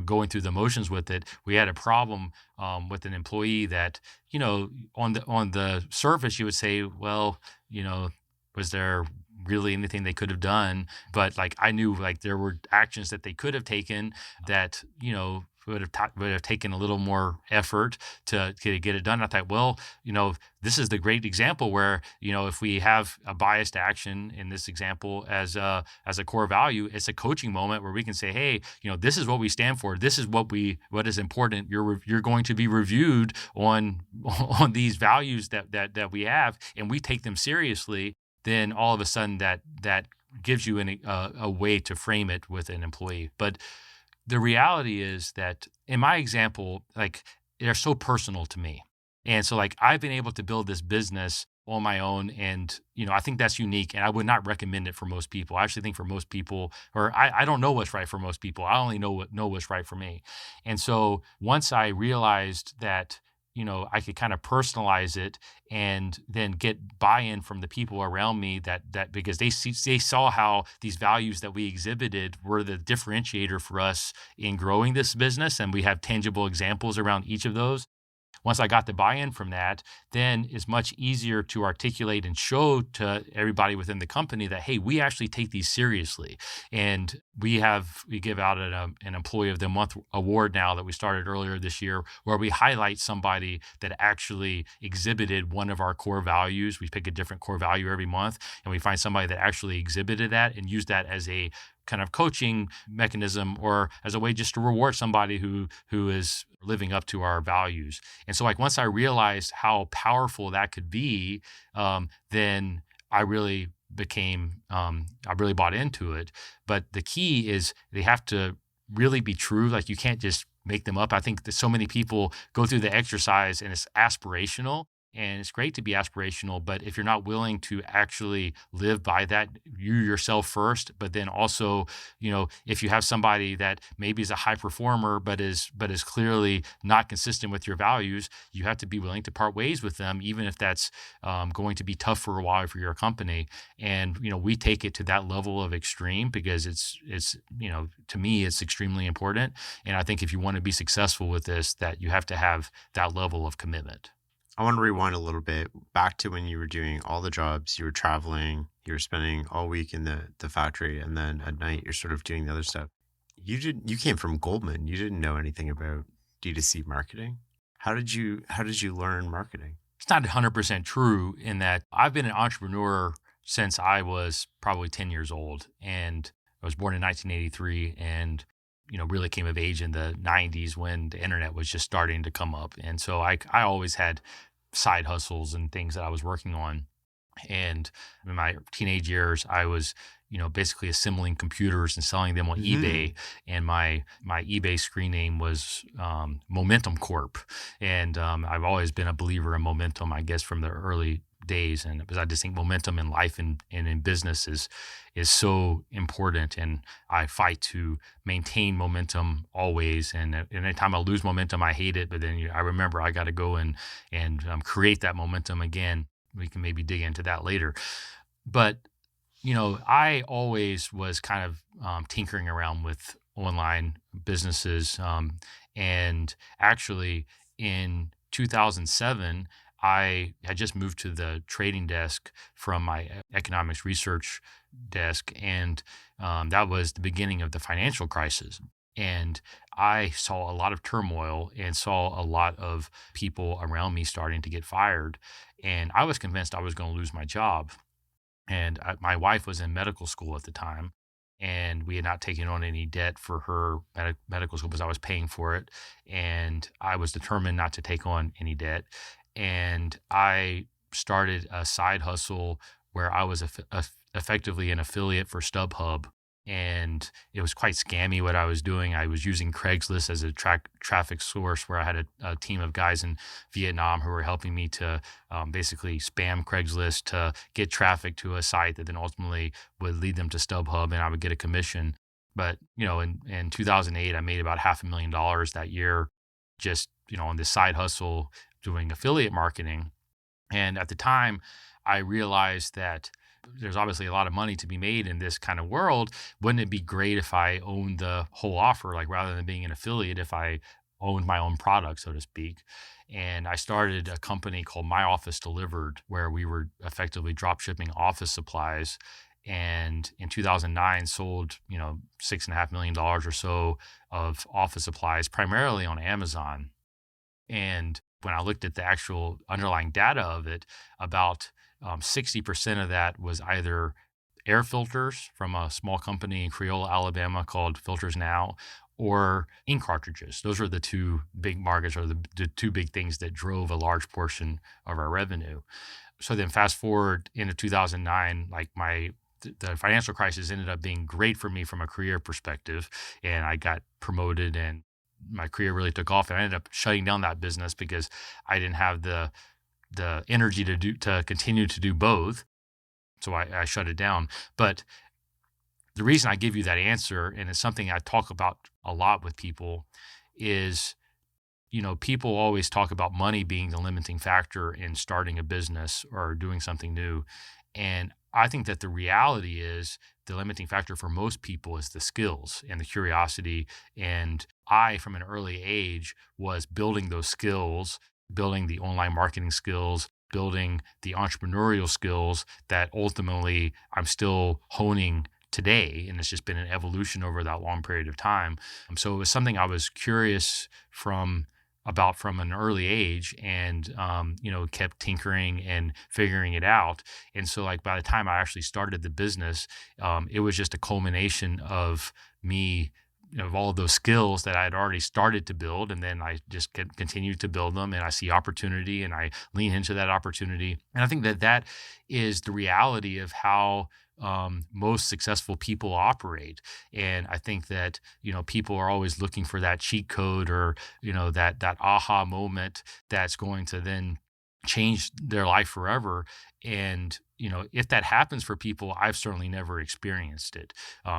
going through the motions with it. We had a problem with an employee that, on the surface you would say, well, was there really anything they could have done? But like, I knew like there were actions that they could have taken that, would have taken a little more effort to get it done. I thought, well, this is the great example where, if we have a biased action in this example as a core value, it's a coaching moment where we can say, hey, this is what we stand for. This is what is important. You're going to be reviewed on these values that we have, and we take them seriously. Then all of a sudden that gives you a way to frame it with an employee. But the reality is that in my example, like, they're so personal to me. And so like, I've been able to build this business on my own. And, I think that's unique, and I would not recommend it for most people. I actually think for most people, or I don't know what's right for most people. I only know what's right for me. And so once I realized that, I could kind of personalize it and then get buy-in from the people around me that because they saw how these values that we exhibited were the differentiator for us in growing this business. And we have tangible examples around each of those. Once I got the buy-in from that, then it's much easier to articulate and show to everybody within the company that, hey, we actually take these seriously. And we give out an Employee of the Month award now that we started earlier this year, where we highlight somebody that actually exhibited one of our core values. We pick a different core value every month, and we find somebody that actually exhibited that and use that as a kind of coaching mechanism or as a way just to reward somebody who is living up to our values. And so like, once I realized how powerful that could be, then I really I really bought into it. But the key is they have to really be true. Like, you can't just make them up. I think that so many people go through the exercise and it's aspirational. And it's great to be aspirational, but if you're not willing to actually live by that, you yourself first, but then also, if you have somebody that maybe is a high performer, but is clearly not consistent with your values, you have to be willing to part ways with them, even if that's going to be tough for a while for your company. And we take it to that level of extreme because it's to me it's extremely important. And I think if you want to be successful with this, that you have to have that level of commitment. I want to rewind a little bit back to when you were doing all the jobs, you were traveling, you were spending all week in the factory, and then at night you're sort of doing the other stuff. You came from Goldman. You didn't know anything about D2C marketing. How did you learn marketing? It's not 100% true in that I've been an entrepreneur since I was probably 10 years old. And I was born in 1983 and, really came of age in the 90s when the internet was just starting to come up. And so I always had side hustles and things that I was working on. And in my teenage years, I was, basically assembling computers and selling them on eBay. And my eBay screen name was Momentum Corp. And I've always been a believer in momentum, I guess, from the early days. And because I just think momentum in life and in business is so important. And I fight to maintain momentum always. And anytime I lose momentum, I hate it. But then I remember I got to go and create that momentum again. We can maybe dig into that later. But, I always was kind of tinkering around with online businesses. And actually in 2007, I had just moved to the trading desk from my economics research desk. And that was the beginning of the financial crisis. And I saw a lot of turmoil and saw a lot of people around me starting to get fired. And I was convinced I was going to lose my job. And my wife was in medical school at the time. And we had not taken on any debt for her medical school because I was paying for it. And I was determined not to take on any debt. And I started a side hustle where I was effectively an affiliate for StubHub. And it was quite scammy what I was doing. I was using Craigslist as a traffic source where I had a team of guys in Vietnam who were helping me to basically spam Craigslist to get traffic to a site that then ultimately would lead them to StubHub and I would get a commission. But, in 2008, I made about $500,000 that year just, on this side hustle doing affiliate marketing. And at the time, I realized that there's obviously a lot of money to be made in this kind of world. Wouldn't it be great if I owned the whole offer, like rather than being an affiliate, if I owned my own product, so to speak? And I started a company called My Office Delivered, where we were effectively drop shipping office supplies. And in 2009, sold, $6.5 million or so of office supplies, primarily on Amazon. And when I looked at the actual underlying data of it, about 60% of that was either air filters from a small company in Creole, Alabama called Filters Now, or ink cartridges. Those are the two big markets, or the two big things that drove a large portion of our revenue. So then fast forward into 2009, like the financial crisis ended up being great for me from a career perspective, and I got promoted and my career really took off, and I ended up shutting down that business because I didn't have the energy to continue to do both. So I shut it down. But the reason I give you that answer, and it's something I talk about a lot with people, is, people always talk about money being the limiting factor in starting a business or doing something new. And I think that the reality is the limiting factor for most people is the skills and the curiosity. And I, from an early age, was building those skills, building the online marketing skills, building the entrepreneurial skills that ultimately I'm still honing today. And it's just been an evolution over that long period of time. So it was something I was curious about from an early age, and kept tinkering and figuring it out. And so by the time I actually started the business, it was just a culmination of me, of all of those skills that I had already started to build. And then I just continued to build them, and I see opportunity and I lean into that opportunity. And I think that is the reality of how most successful people operate. And I think that, people are always looking for that cheat code or, that aha moment that's going to then change their life forever. And, if that happens for people, I've certainly never experienced it.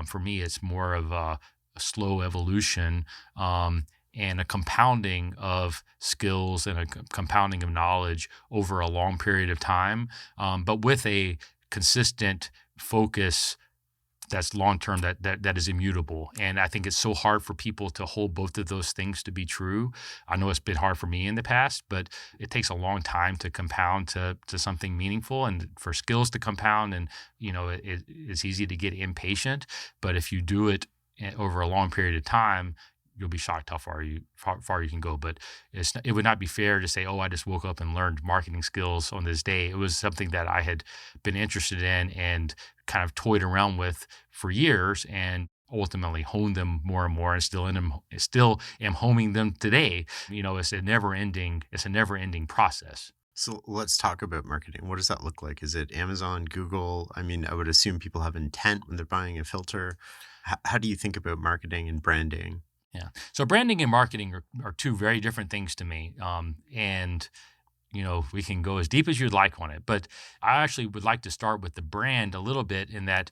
For me, it's more of a slow evolution, and a compounding of skills and a compounding of knowledge over a long period of time, but with a consistent focus that's long term, that is immutable. And I think it's so hard for people to hold both of those things to be true. I know it's been hard for me in the past, but it takes a long time to compound to something meaningful, and for skills to compound. And it's easy to get impatient, but if you do it over a long period of time, you'll be shocked how far you can go. But it would not be fair to say, oh, I just woke up and learned marketing skills on this day. It was something that I had been interested in and kind of toyed around with for years, and ultimately honed them more and more, and still am homing them today. It's a never ending process. So let's talk about marketing. What does that look like? Is it Amazon, Google? I mean, I would assume people have intent when they're buying a filter. How do you think about marketing and branding? Yeah. So branding and marketing are two very different things to me. And we can go as deep as you'd like on it, but I actually would like to start with the brand a little bit, in that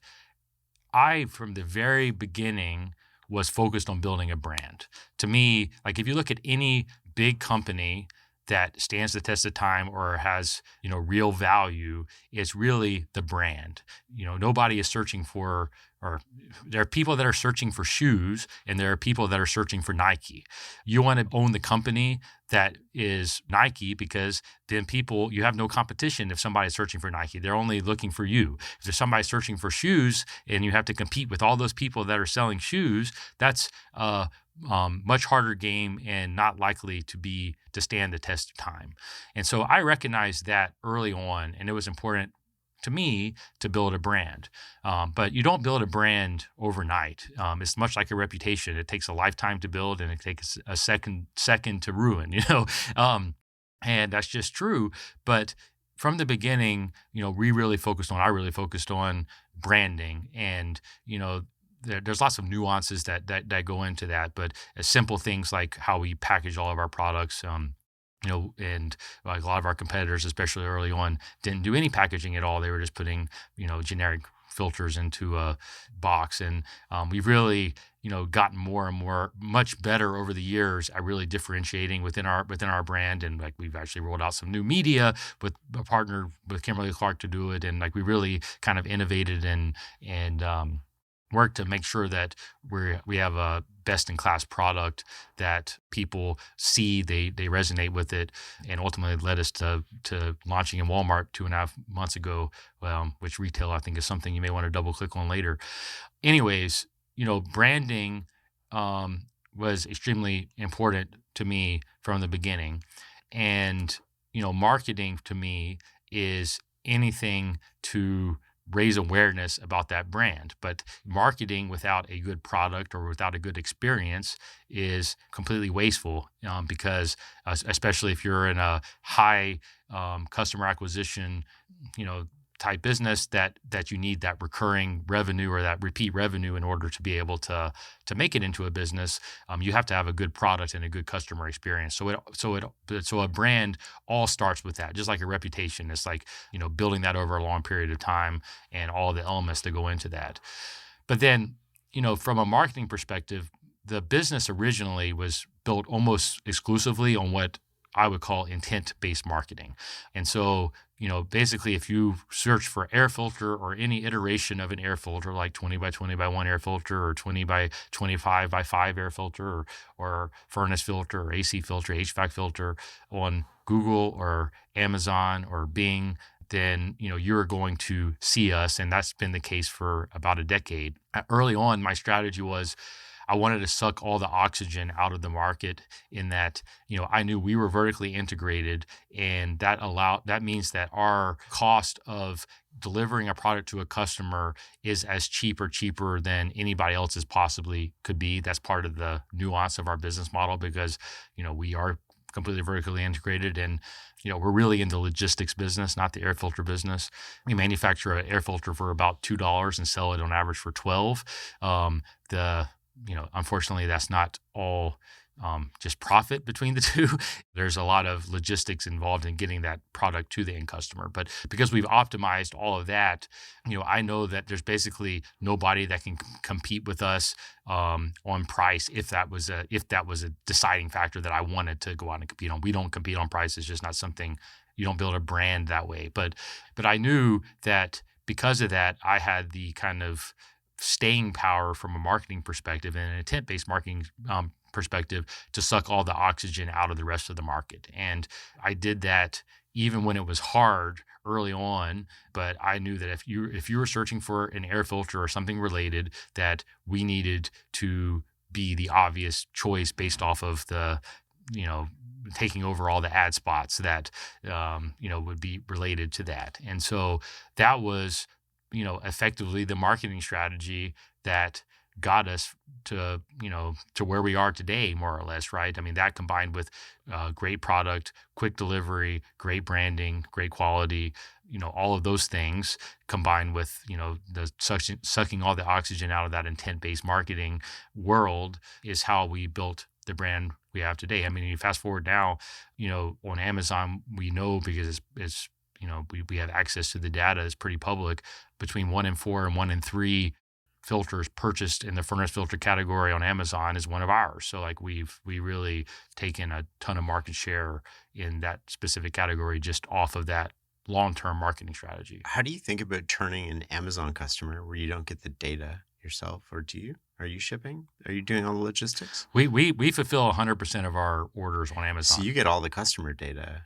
I, from the very beginning, was focused on building a brand. To me, like, if you look at any big company that stands the test of time or has, real value, it's really the brand. Nobody is searching for, or there are people that are searching for shoes, and there are people that are searching for Nike. You want to own the company that is Nike, because then you have no competition if somebody's searching for Nike. They're only looking for you. If there's somebody searching for shoes and you have to compete with all those people that are selling shoes, that's much harder game and not likely to stand the test of time. And so I recognized that early on, and it was important to me to build a brand. But you don't build a brand overnight. It's much like a reputation. It takes a lifetime to build, and it takes a second to ruin, and that's just true. But from the beginning, I really focused on branding, and, there's lots of nuances that go into that, but simple things like how we package all of our products, and like a lot of our competitors, especially early on, didn't do any packaging at all. They were just putting, generic filters into a box. And we've really, gotten more and more, much better over the years at really differentiating within our brand. And like, we've actually rolled out some new media with a partner with Kimberly-Clark to do it. And like, we really kind of innovated and work to make sure that we have a best-in-class product that people see, they resonate with it, and ultimately led us to launching in Walmart 2.5 months ago, which retail, I think, is something you may want to double-click on later. Anyways, branding was extremely important to me from the beginning. And, marketing to me is anything to raise awareness about that brand. But marketing without a good product or without a good experience is completely wasteful, because especially if you're in a high customer acquisition, type business, that you need that recurring revenue or that repeat revenue in order to be able to make it into a business. You have to have a good product and a good customer experience. So a brand all starts with that, just like a reputation. It's like, building that over a long period of time and all the elements that go into that. But then, from a marketing perspective, the business originally was built almost exclusively on what I would call intent-based marketing. And so, basically, if you search for air filter or any iteration of an air filter, like 20 by 20 by 1 air filter or 20 by 25 by 5 air filter or furnace filter or AC filter, HVAC filter on Google or Amazon or Bing, then, you're going to see us. And that's been the case for about a decade. Early on, my strategy was I wanted to suck all the oxygen out of the market, in that, I knew we were vertically integrated, and that means that our cost of delivering a product to a customer is as cheaper than anybody else's possibly could be. That's part of the nuance of our business model, because, we are completely vertically integrated, and we're really in the logistics business, not the air filter business. We manufacture an air filter for about $2 and sell it on average for $12. Unfortunately, that's not all just profit between the two. There's a lot of logistics involved in getting that product to the end customer. But because we've optimized all of that, I know that there's basically nobody that can compete with us on price if that was a deciding factor that I wanted to go out and compete on. We don't compete on price. It's just not something. You don't build a brand that way. But I knew that because of that, I had the kind of staying power from a marketing perspective and an intent-based marketing perspective to suck all the oxygen out of the rest of the market. And I did that even when it was hard early on, but I knew that if you were searching for an air filter or something related, that we needed to be the obvious choice based off of the, taking over all the ad spots that, would be related to that. And so that was, effectively the marketing strategy that got us to where we are today, more or less, right? I mean, that combined with great product, quick delivery, great branding, great quality, all of those things combined with, the sucking all the oxygen out of that intent-based marketing world is how we built the brand we have today. I mean, you fast forward now, on Amazon, we know because it's we have access to the data. It's pretty public. Between 1 in 4 and 1 in 3 filters purchased in the furnace filter category on Amazon is one of ours. So we really taken a ton of market share in that specific category just off of that long-term marketing strategy. How do you think about turning an Amazon customer where you don't get the data yourself, or do you? Are you shipping? Are you doing all the logistics? We fulfill 100% of our orders on Amazon. So you get all the customer data.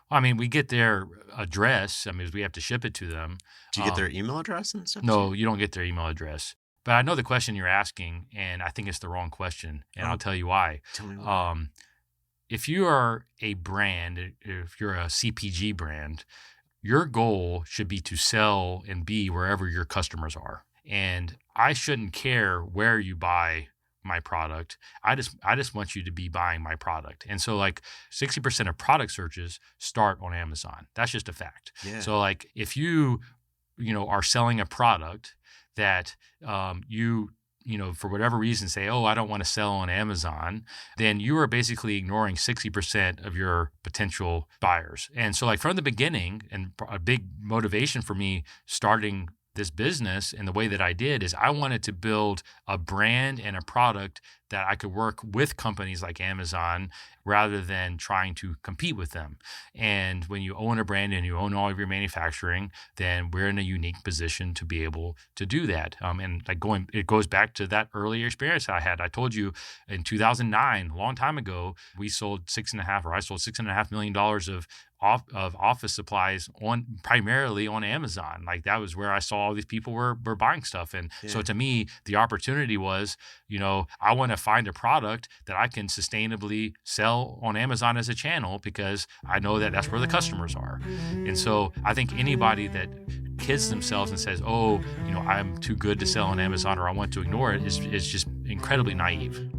I mean, we get their address. I mean, we have to ship it to them. Do you get their email address and stuff? No, you don't get their email address. But I know the question you're asking, and I think it's the wrong question, and I'll tell you why. Tell me why. If you are a brand, if you're a CPG brand, your goal should be to sell and be wherever your customers are. And I shouldn't care where you buy my product. I just want you to be buying my product. And so 60% of product searches start on Amazon. That's just a fact. Yeah. So if you are selling a product that you for whatever reason say, oh, I don't want to sell on Amazon, then you are basically ignoring 60% of your potential buyers. And so from the beginning, and a big motivation for me starting this business and the way that I did is I wanted to build a brand and a product that I could work with companies like Amazon rather than trying to compete with them. And when you own a brand and you own all of your manufacturing, then we're in a unique position to be able to do that. It goes back to that earlier experience I had. I told you in 2009, a long time ago, I sold $6.5 million of office supplies primarily on Amazon. That was where I saw all these people were buying stuff. And so to me, the opportunity was, I want to find a product that I can sustainably sell on Amazon as a channel because I know that that's where the customers are. And so I think anybody that kids themselves and says, oh, I'm too good to sell on Amazon or I want to ignore it is just incredibly naive.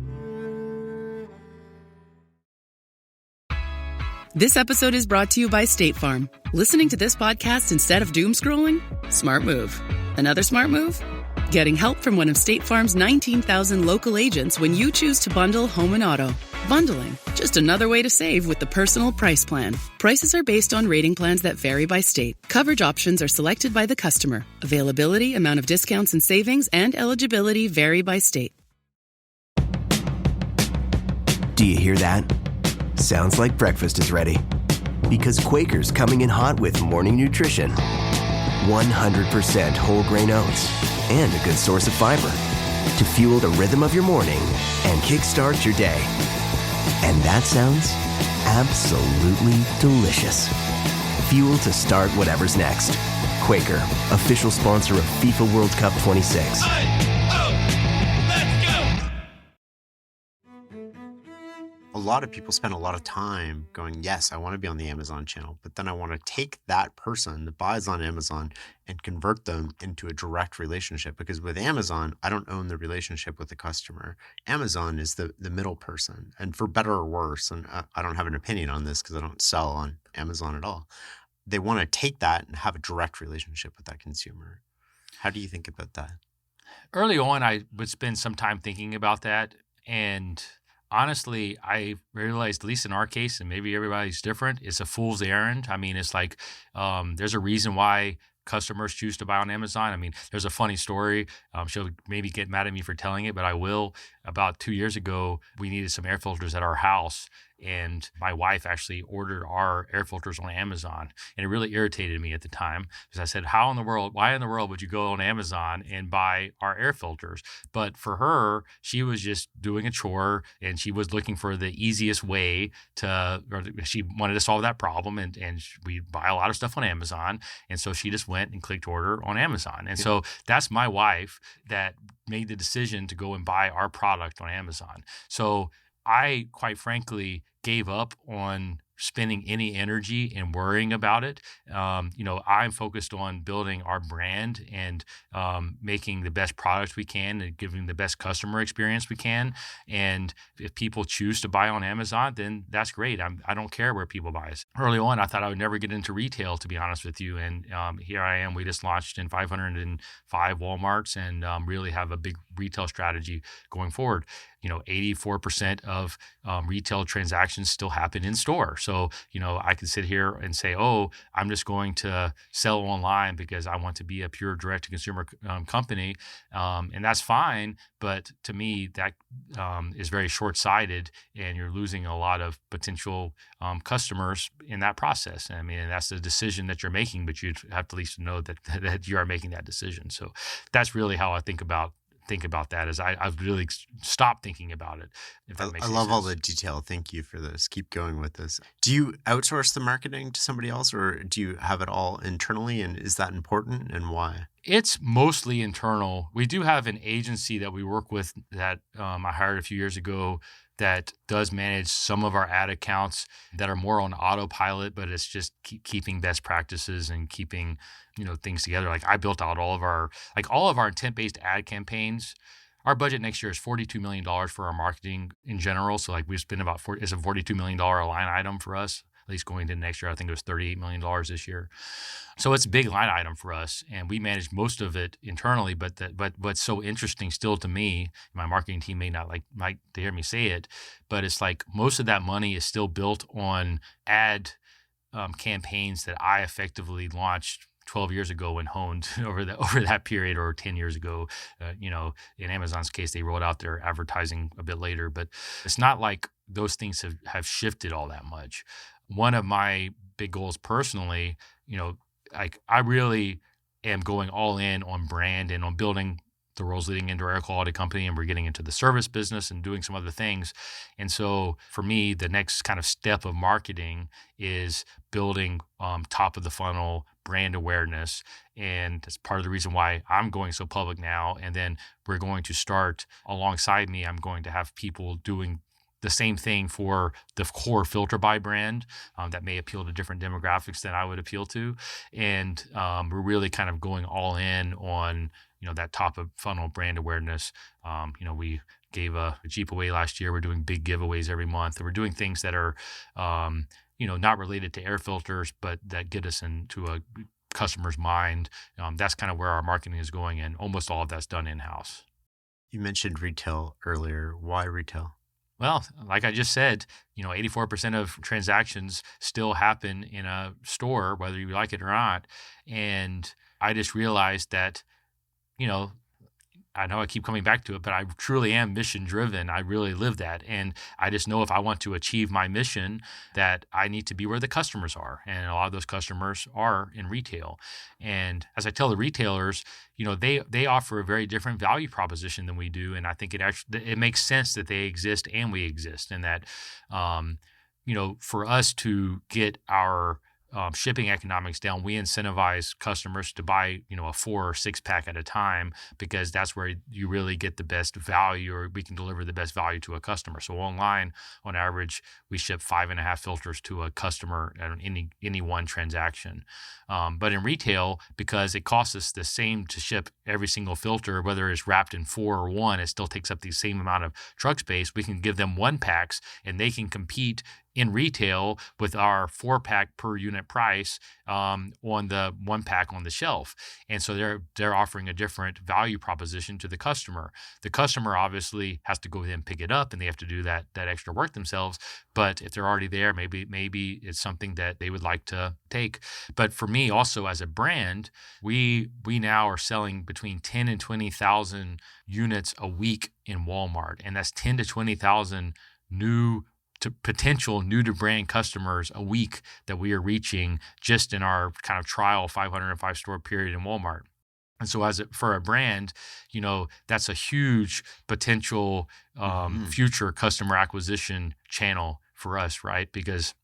This episode is brought to you by State Farm. Listening to this podcast instead of doom scrolling? Smart move. Another smart move? Getting help from one of State Farm's 19,000 local agents when you choose to bundle home and auto. Bundling, just another way to save with the Personal Price Plan. Prices are based on rating plans that vary by state. Coverage options are selected by the customer. Availability, amount of discounts and savings, and eligibility vary by state. Do you hear that? Sounds like breakfast is ready. Because Quaker's coming in hot with morning nutrition. 100% whole grain oats and a good source of fiber to fuel the rhythm of your morning and kickstart your day. And that sounds absolutely delicious. Fuel to start whatever's next. Quaker, official sponsor of FIFA World Cup 26. A lot of people spend a lot of time going, yes, I want to be on the Amazon channel, but then I want to take that person that buys on Amazon and convert them into a direct relationship. Because with Amazon, I don't own the relationship with the customer. Amazon is the middle person. And for better or worse, and I don't have an opinion on this because I don't sell on Amazon at all, they want to take that and have a direct relationship with that consumer. How do you think about that? Early on, I would spend some time thinking about that. And honestly, I realized, at least in our case, and maybe everybody's different, it's a fool's errand. I mean, it's like there's a reason why customers choose to buy on Amazon. I mean, there's a funny story. She'll maybe get mad at me for telling it, but I will. About 2 years ago, we needed some air filters at our house. And my wife actually ordered our air filters on Amazon. And it really irritated me at the time because I said, why in the world would you go on Amazon and buy our air filters? But for her, she was just doing a chore and she was looking for the easiest way she wanted to solve that problem. And we buy a lot of stuff on Amazon. And so she just went and clicked order on Amazon. And so that's my wife that made the decision to go and buy our product on Amazon. So I, quite frankly, gave up on spending any energy and worrying about it. I'm focused on building our brand and making the best products we can and giving the best customer experience we can. And if people choose to buy on Amazon, then that's great. I don't care where people buy us. Early on, I thought I would never get into retail, to be honest with you. And here I am. We just launched in 505 Walmarts and really have a big retail strategy going forward. 84% of retail transactions still happen in store. So, I can sit here and say, oh, I'm just going to sell online because I want to be a pure direct-to-consumer company. And that's fine. But to me, that is very short-sighted and you're losing a lot of potential customers in that process. I mean, that's the decision that you're making, but you'd have to at least know that you are making that decision. So that's really how I think about that is I've really stopped thinking about it. If that makes I any love all sense. the detail. Thank you for this. Keep going with this. Do you outsource the marketing to somebody else or do you have it all internally? And is that important and why? It's mostly internal. We do have an agency that we work with that I hired a few years ago that does manage some of our ad accounts that are more on autopilot, but it's just keeping best practices and keeping, things together. Like I built out all of our intent-based ad campaigns. Our budget next year is $42 million for our marketing in general. So we spend it's a $42 million line item for us, at least going into next year. I think it was $38 million this year. So it's a big line item for us, and we manage most of it internally. But what's so interesting still to me, my marketing team may not like to hear me say it, but it's like most of that money is still built on ad campaigns that I effectively launched 12 years ago and honed over that period, or 10 years ago. In Amazon's case, they rolled out their advertising a bit later, but it's not like those things have shifted all that much. One of my big goals personally, I really am going all in on brand and on building the roles leading into our air quality company, and we're getting into the service business and doing some other things. And so for me, the next kind of step of marketing is building top of the funnel brand awareness. And that's part of the reason why I'm going so public now. And then we're going to start alongside me. I'm going to have people doing the same thing for the core Filterbuy brand that may appeal to different demographics than I would appeal to. And we're really kind of going all in on, that top of funnel brand awareness. We gave a Jeep away last year. We're doing big giveaways every month. We're doing things that are, not related to air filters, but that get us into a customer's mind. That's kind of where our marketing is going, and almost all of that's done in-house. You mentioned retail earlier. Why retail? Well, like I just said, 84% of transactions still happen in a store, whether you like it or not. And I just realized that, I know I keep coming back to it, but I truly am mission driven. I really live that. And I just know if I want to achieve my mission that I need to be where the customers are. And a lot of those customers are in retail. And as I tell the retailers, they offer a very different value proposition than we do. And I think it makes sense that they exist and we exist. And that, for us to get our shipping economics down, we incentivize customers to buy, a 4 or 6 pack at a time, because that's where you really get the best value, or we can deliver the best value to a customer. So online, on average, we ship 5.5 filters to a customer at any one transaction. But in retail, because it costs us the same to ship every single filter, whether it's wrapped in 4 or 1, it still takes up the same amount of truck space. We can give them 1 packs and they can compete in retail with our 4-pack per unit price on the 1-pack on the shelf. And so they're offering a different value proposition to the customer. The customer obviously has to go ahead and pick it up, and they have to do that extra work themselves. But if they're already there, maybe it's something that they would like to take. But for me also as a brand, we now are selling between 10 and 20,000 units a week in Walmart. And that's 10 to 20,000 potential new to brand customers a week that we are reaching just in our kind of trial 505 store period in Walmart. And so for a brand, that's a huge potential future customer acquisition channel for us, right? Because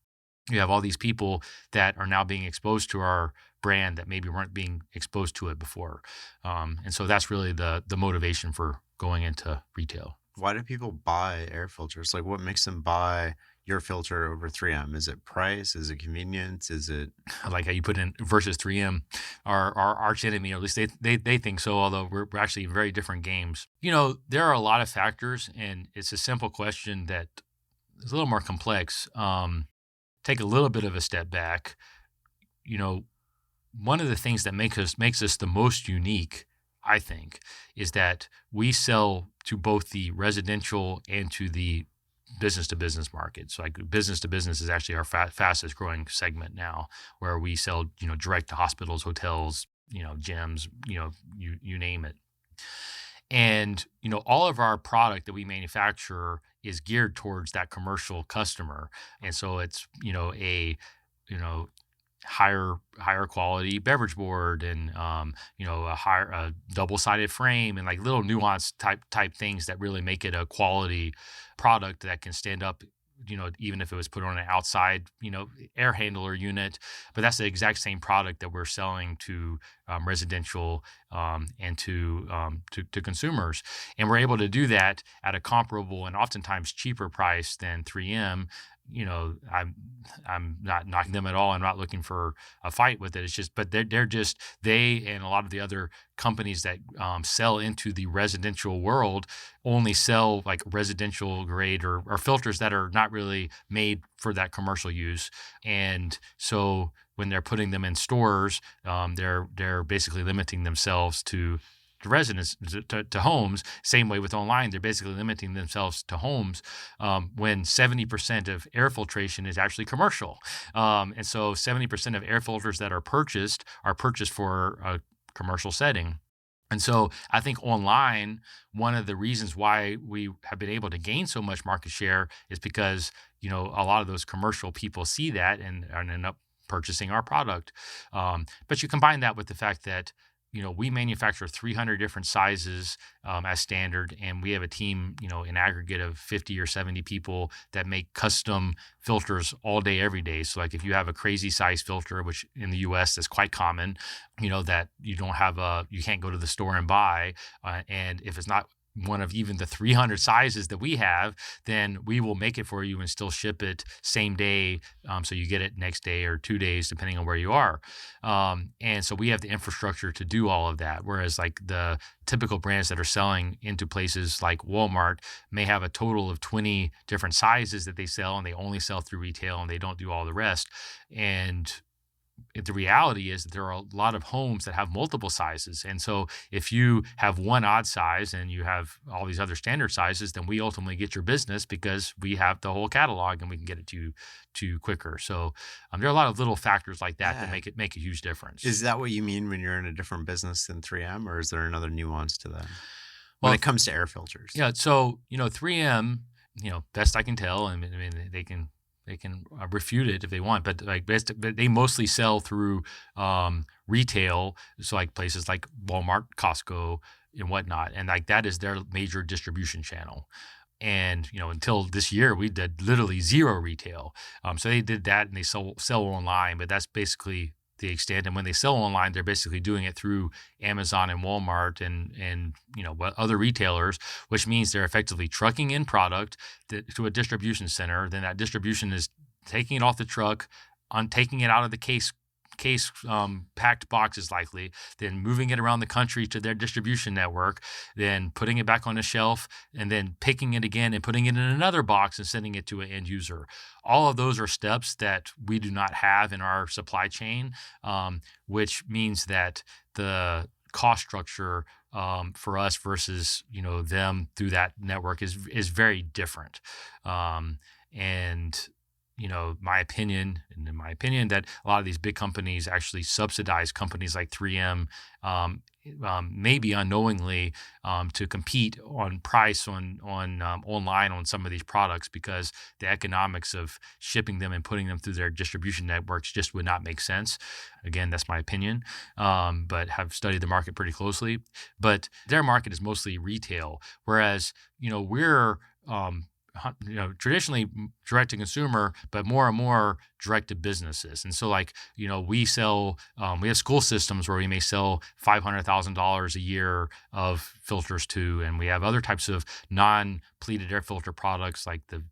you have all these people that are now being exposed to our brand that maybe weren't being exposed to it before. And so that's really the motivation for going into retail. Why do people buy air filters? Like, what makes them buy your filter over 3M? Is it price? Is it convenience? Is it... I like how you put in versus 3M, our arch enemy, or at least they think so, although we're actually in very different games. There are a lot of factors, and it's a simple question that is a little more complex. Take a little bit of a step back. One of the things that makes us the most unique, I think, is that we sell to both the residential and to the business-to-business market. So like business-to-business is actually our fastest growing segment now, where we sell, direct to hospitals, hotels, gyms, you name it. And, all of our product that we manufacture is geared towards that commercial customer. And so it's, a higher quality beverage board and a double-sided frame and like little nuance type things that really make it a quality product that can stand up, even if it was put on an outside air handler unit. But that's the exact same product that we're selling to residential and to consumers, and we're able to do that at a comparable and oftentimes cheaper price than 3M. I'm not knocking them at all. I'm not looking for a fight with it. It's just, but they and a lot of the other companies that sell into the residential world only sell like residential grade or filters that are not really made for that commercial use. And so when they're putting them in stores, they're basically limiting themselves to residents, to homes. Same way with online, they're basically limiting themselves to homes when 70% of air filtration is actually commercial. And so 70% of air filters that are purchased for a commercial setting. And so I think online, one of the reasons why we have been able to gain so much market share is because, a lot of those commercial people see that and end up purchasing our product. But you combine that with the fact that we manufacture 300 different sizes as standard, and we have a team, in aggregate of 50 or 70 people that make custom filters all day, every day. So like if you have a crazy size filter, which in the US is quite common, that you can't go to the store and buy. And if it's not one of even the 300 sizes that we have, then we will make it for you and still ship it same day. So you get it next day or 2 days, depending on where you are. And so we have the infrastructure to do all of that. Whereas like the typical brands that are selling into places like Walmart may have a total of 20 different sizes that they sell, and they only sell through retail and they don't do all the rest. And the reality is that there are a lot of homes that have multiple sizes. And so if you have one odd size and you have all these other standard sizes, then we ultimately get your business because we have the whole catalog and we can get it to you quicker. So there are a lot of little factors like that that make a huge difference. Is that what you mean when you're in a different business than 3M, or is there another nuance to that when it comes to air filters? Yeah. So, 3M, best I can tell, I mean, they can refute it if they want, but but they mostly sell through retail, so like places like Walmart, Costco, and whatnot, and like that is their major distribution channel. And until this year, we did literally zero retail. So they did that, and they sell online, but that's basically the extent. And when they sell online, they're basically doing it through Amazon and Walmart and other retailers, which means they're effectively trucking in product to a distribution center. Then that distribution is taking it off the truck, taking it out of the case case packed boxes likely, then moving it around the country to their distribution network, then putting it back on a shelf, and then picking it again and putting it in another box and sending it to an end user. All of those are steps that we do not have in our supply chain, which means that the cost structure for us versus them through that network is very different. And my opinion, that a lot of these big companies actually subsidize companies like 3M, maybe unknowingly, to compete on price on online on some of these products, because the economics of shipping them and putting them through their distribution networks just would not make sense. Again, that's my opinion, but have studied the market pretty closely. But their market is mostly retail, whereas we're traditionally direct to consumer, but more and more direct to businesses. And so we sell, we have school systems where we may sell $500,000 a year of filters to, and we have other types of non-pleated air filter products like the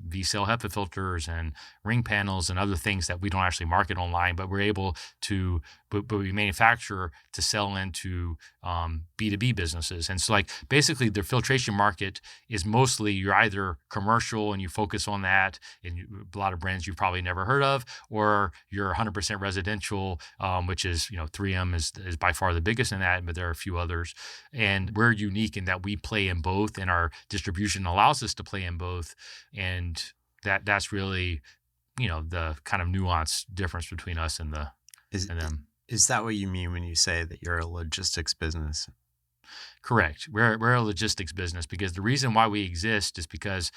V-Cell HEPA filters and ring panels and other things that we don't actually market online, but we're able to, but we manufacture to sell into B2B businesses. And so basically the filtration market is mostly you're either commercial and you focus on that, and a lot of brands you've probably never heard of, or you're 100% residential, which is 3M is by far the biggest in that, but there are a few others. And we're unique in that we play in both, and our distribution allows us to play in both. And that's really the kind of nuanced difference between us and them. Is that what you mean when you say that you're a logistics business? Correct. We're a logistics business, because the reason why we exist is because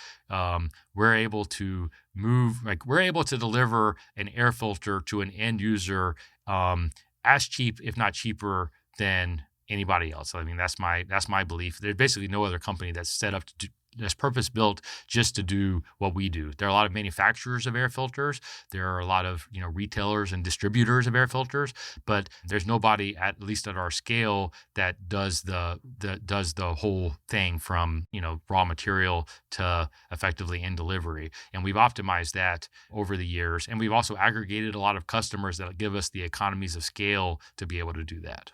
we're able to we're able to deliver an air filter to an end user as cheap, if not cheaper, than anybody else. I mean, that's my belief. There's basically no other company that's set up to do, that's purpose built just to do what we do. There are a lot of manufacturers of air filters. There are a lot of retailers and distributors of air filters, but there's nobody, at least at our scale, that does the whole thing from raw material to effectively end delivery. And we've optimized that over the years, and we've also aggregated a lot of customers that give us the economies of scale to be able to do that.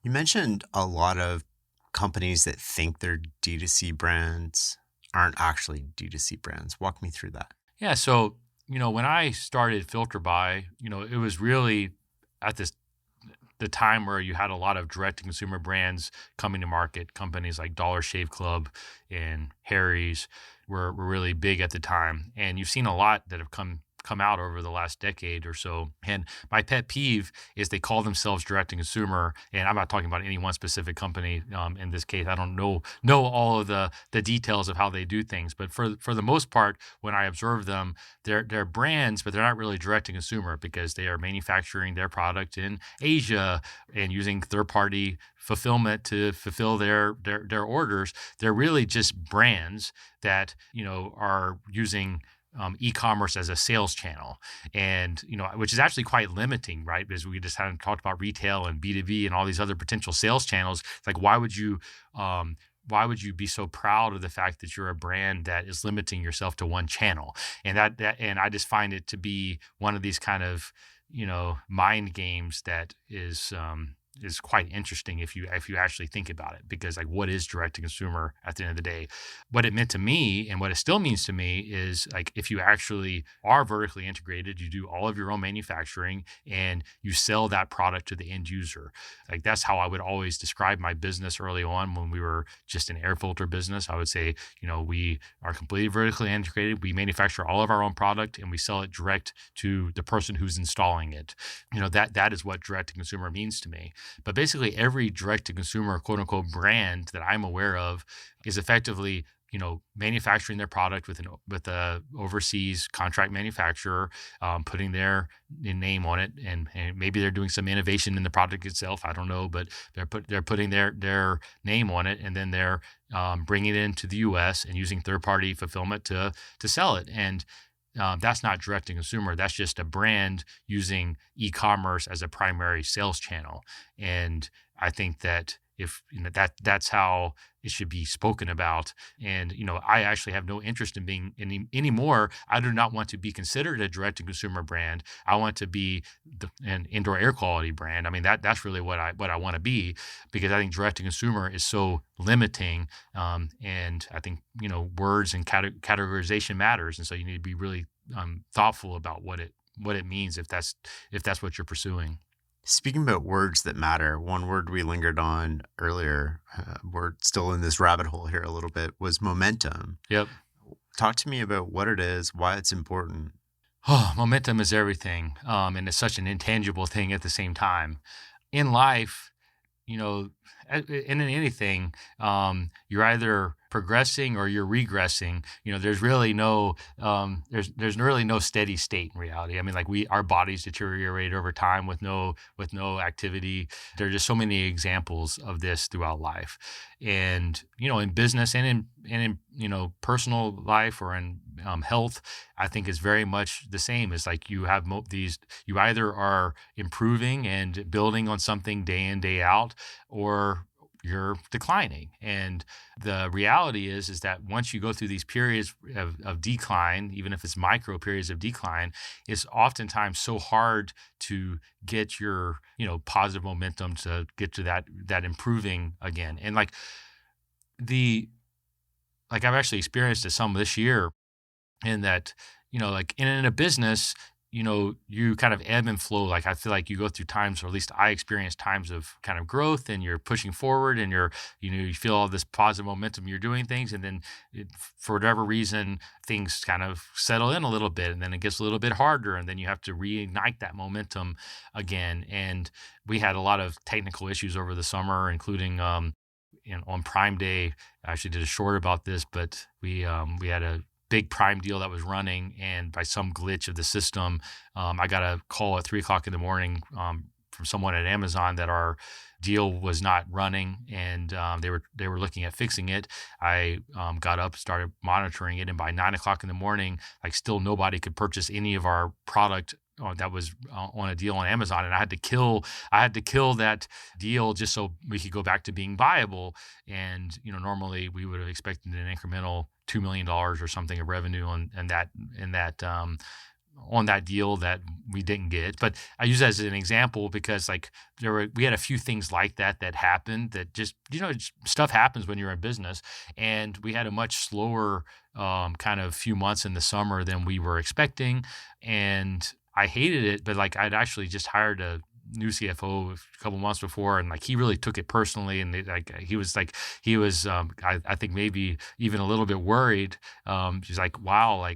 You mentioned a lot of companies that think they're D2C brands aren't actually D2C brands. Walk me through that. Yeah. So, when I started Filterbuy, it was really at the time where you had a lot of direct to consumer brands coming to market. Companies like Dollar Shave Club and Harry's were really big at the time. And you've seen a lot that have come out over the last decade or so. And my pet peeve is they call themselves direct to consumer. And I'm not talking about any one specific company. In this case, I don't know all of the details of how they do things. But for the most part, when I observe them, they're brands, but they're not really direct to consumer, because they are manufacturing their product in Asia and using third-party fulfillment to fulfill their orders. They're really just brands that are using e-commerce as a sales channel, and which is actually quite limiting, right? Because we just hadn't talked about retail and B2B and all these other potential sales channels. It's like, why would you be so proud of the fact that you're a brand that is limiting yourself to one channel? And and I just find it to be one of these kind of mind games that is quite interesting if you actually think about it, because what is direct to consumer at the end of the day? What it meant to me and what it still means to me is if you actually are vertically integrated, you do all of your own manufacturing and you sell that product to the end user. That's how I would always describe my business early on when we were just an air filter business. I would say, we are completely vertically integrated. We manufacture all of our own product and we sell it direct to the person who's installing it. That is what direct to consumer means to me. But basically every direct-to-consumer quote-unquote brand that I'm aware of is effectively, manufacturing their product with a overseas contract manufacturer, putting their name on it, and maybe they're doing some innovation in the product itself. I don't know, but they're putting their name on it, and then they're bringing it into the U.S. and using third-party fulfillment to sell it. And that's not direct to consumer. That's just a brand using e-commerce as a primary sales channel. And I think that if that's how it should be spoken about. And I actually have no interest in being anymore. I do not want to be considered a direct to consumer brand. I want to be an indoor air quality brand. I mean, that's really what I want to be, because I think direct to consumer is so limiting. And I think words and categorization matters, and so you need to be really thoughtful about what it means if that's what you're pursuing. Speaking about words that matter, one word we lingered on earlier, we're still in this rabbit hole here a little bit, was momentum. Yep. Talk to me about what it is, why it's important. Oh, momentum is everything. And it's such an intangible thing at the same time. In life, and in anything, you're either progressing or you're regressing. There's really there's really no steady state in reality. I mean, like our bodies deteriorate over time with no activity. There are just so many examples of this throughout life, and in business and in personal life or in health, I think is very much the same. It's like you have you either are improving and building on something day in, day out, or you're declining. And the reality is that once you go through these periods of decline, even if it's micro periods of decline, it's oftentimes so hard to get your, positive momentum to get to that improving again. And I've actually experienced it some this year, in that, like in a business, you kind of ebb and flow. Like I feel like you go through times, or at least I experience times of kind of growth, and you're pushing forward, and you feel all this positive momentum, you're doing things. And then for whatever reason, things kind of settle in a little bit, and then it gets a little bit harder, and then you have to reignite that momentum again. And we had a lot of technical issues over the summer, including, on Prime Day. I actually did a short about this, but we had a big Prime deal that was running, and by some glitch of the system, I got a call at 3:00 in the morning from someone at Amazon that our deal was not running, and they were looking at fixing it. I got up, started monitoring it, and by 9:00 in the morning, like still nobody could purchase any of our product that was on a deal on Amazon, and I had to kill that deal just so we could go back to being viable. And normally we would have expected an incremental $2 million or something of revenue on that deal that we didn't get. But I use that as an example because we had a few things like that happened, that just stuff happens when you're in business, and we had a much slower kind of few months in the summer than we were expecting, and I hated it. But I'd actually just hired a new CFO a couple months before, and he really took it personally, and he was I think maybe even a little bit worried. She's like, wow,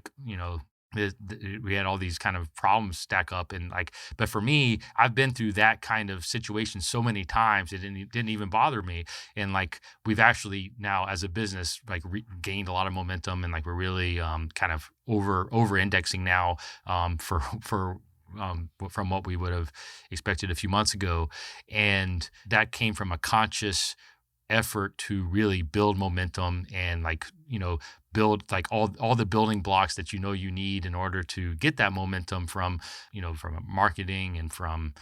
we had all these kind of problems stack up, and but for me, I've been through that kind of situation so many times, it didn't even bother me. And we've actually now as a business gained a lot of momentum, and we're really kind of over indexing now from what we would have expected a few months ago. And that came from a conscious effort to really build momentum and build all the building blocks that you need in order to get that momentum from marketing and from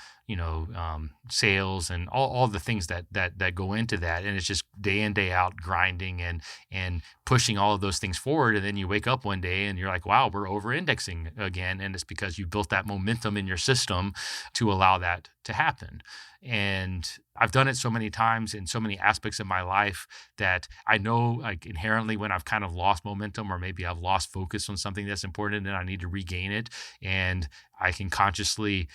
sales and all the things that go into that. And it's just day in, day out grinding and pushing all of those things forward. And then you wake up one day and you're like, wow, we're over indexing again. And it's because you built that momentum in your system to allow that to happen. And I've done it so many times in so many aspects of my life that I know inherently when I've kind of lost momentum, or maybe I've lost focus on something that's important and I need to regain it. And I can consciously,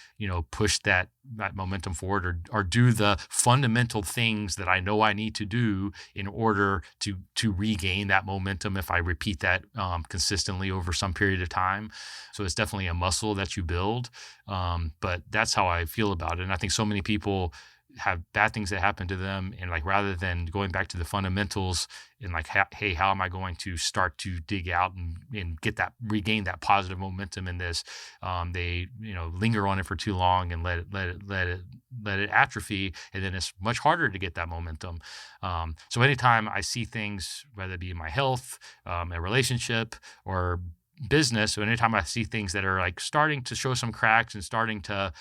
push that momentum forward, or do the fundamental things that I know I need to do in order to regain that momentum if I repeat that consistently over some period of time. So it's definitely a muscle that you build. But that's how I feel about it. And I think so many people have bad things that happen to them, and rather than going back to the fundamentals and hey, how am I going to start to dig out and regain that positive momentum in this, they linger on it for too long and let it atrophy, and then it's much harder to get that momentum. So anytime I see things, whether it be in my health, a relationship, or business, so anytime I see things that are like starting to show some cracks and starting to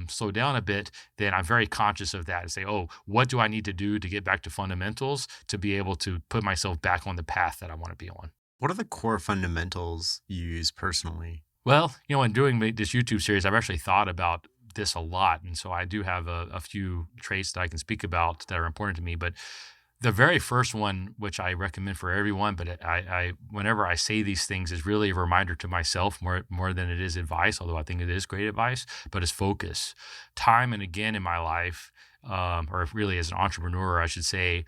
slow down a bit, then I'm very conscious of that and say, oh, what do I need to do to get back to fundamentals to be able to put myself back on the path that I want to be on? What are the core fundamentals you use personally? Well, in doing this YouTube series, I've actually thought about this a lot. And so I do have a few traits that I can speak about that are important to me. But the very first one, which I recommend for everyone, but I whenever I say these things, is really a reminder to myself more than it is advice, although I think it is great advice, but it's focus. Time and again in my life, or really as an entrepreneur, I should say,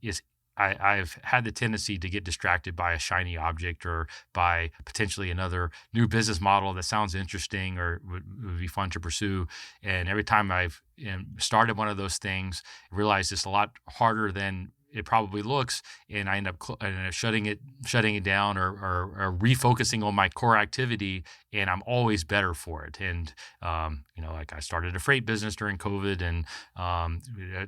is I've had the tendency to get distracted by a shiny object or by potentially another new business model that sounds interesting or would be fun to pursue. And every time I've started one of those things, I realized it's a lot harder than it probably looks, and I end up shutting it down or refocusing on my core activity, and I'm always better for it. And like I started a freight business during COVID, and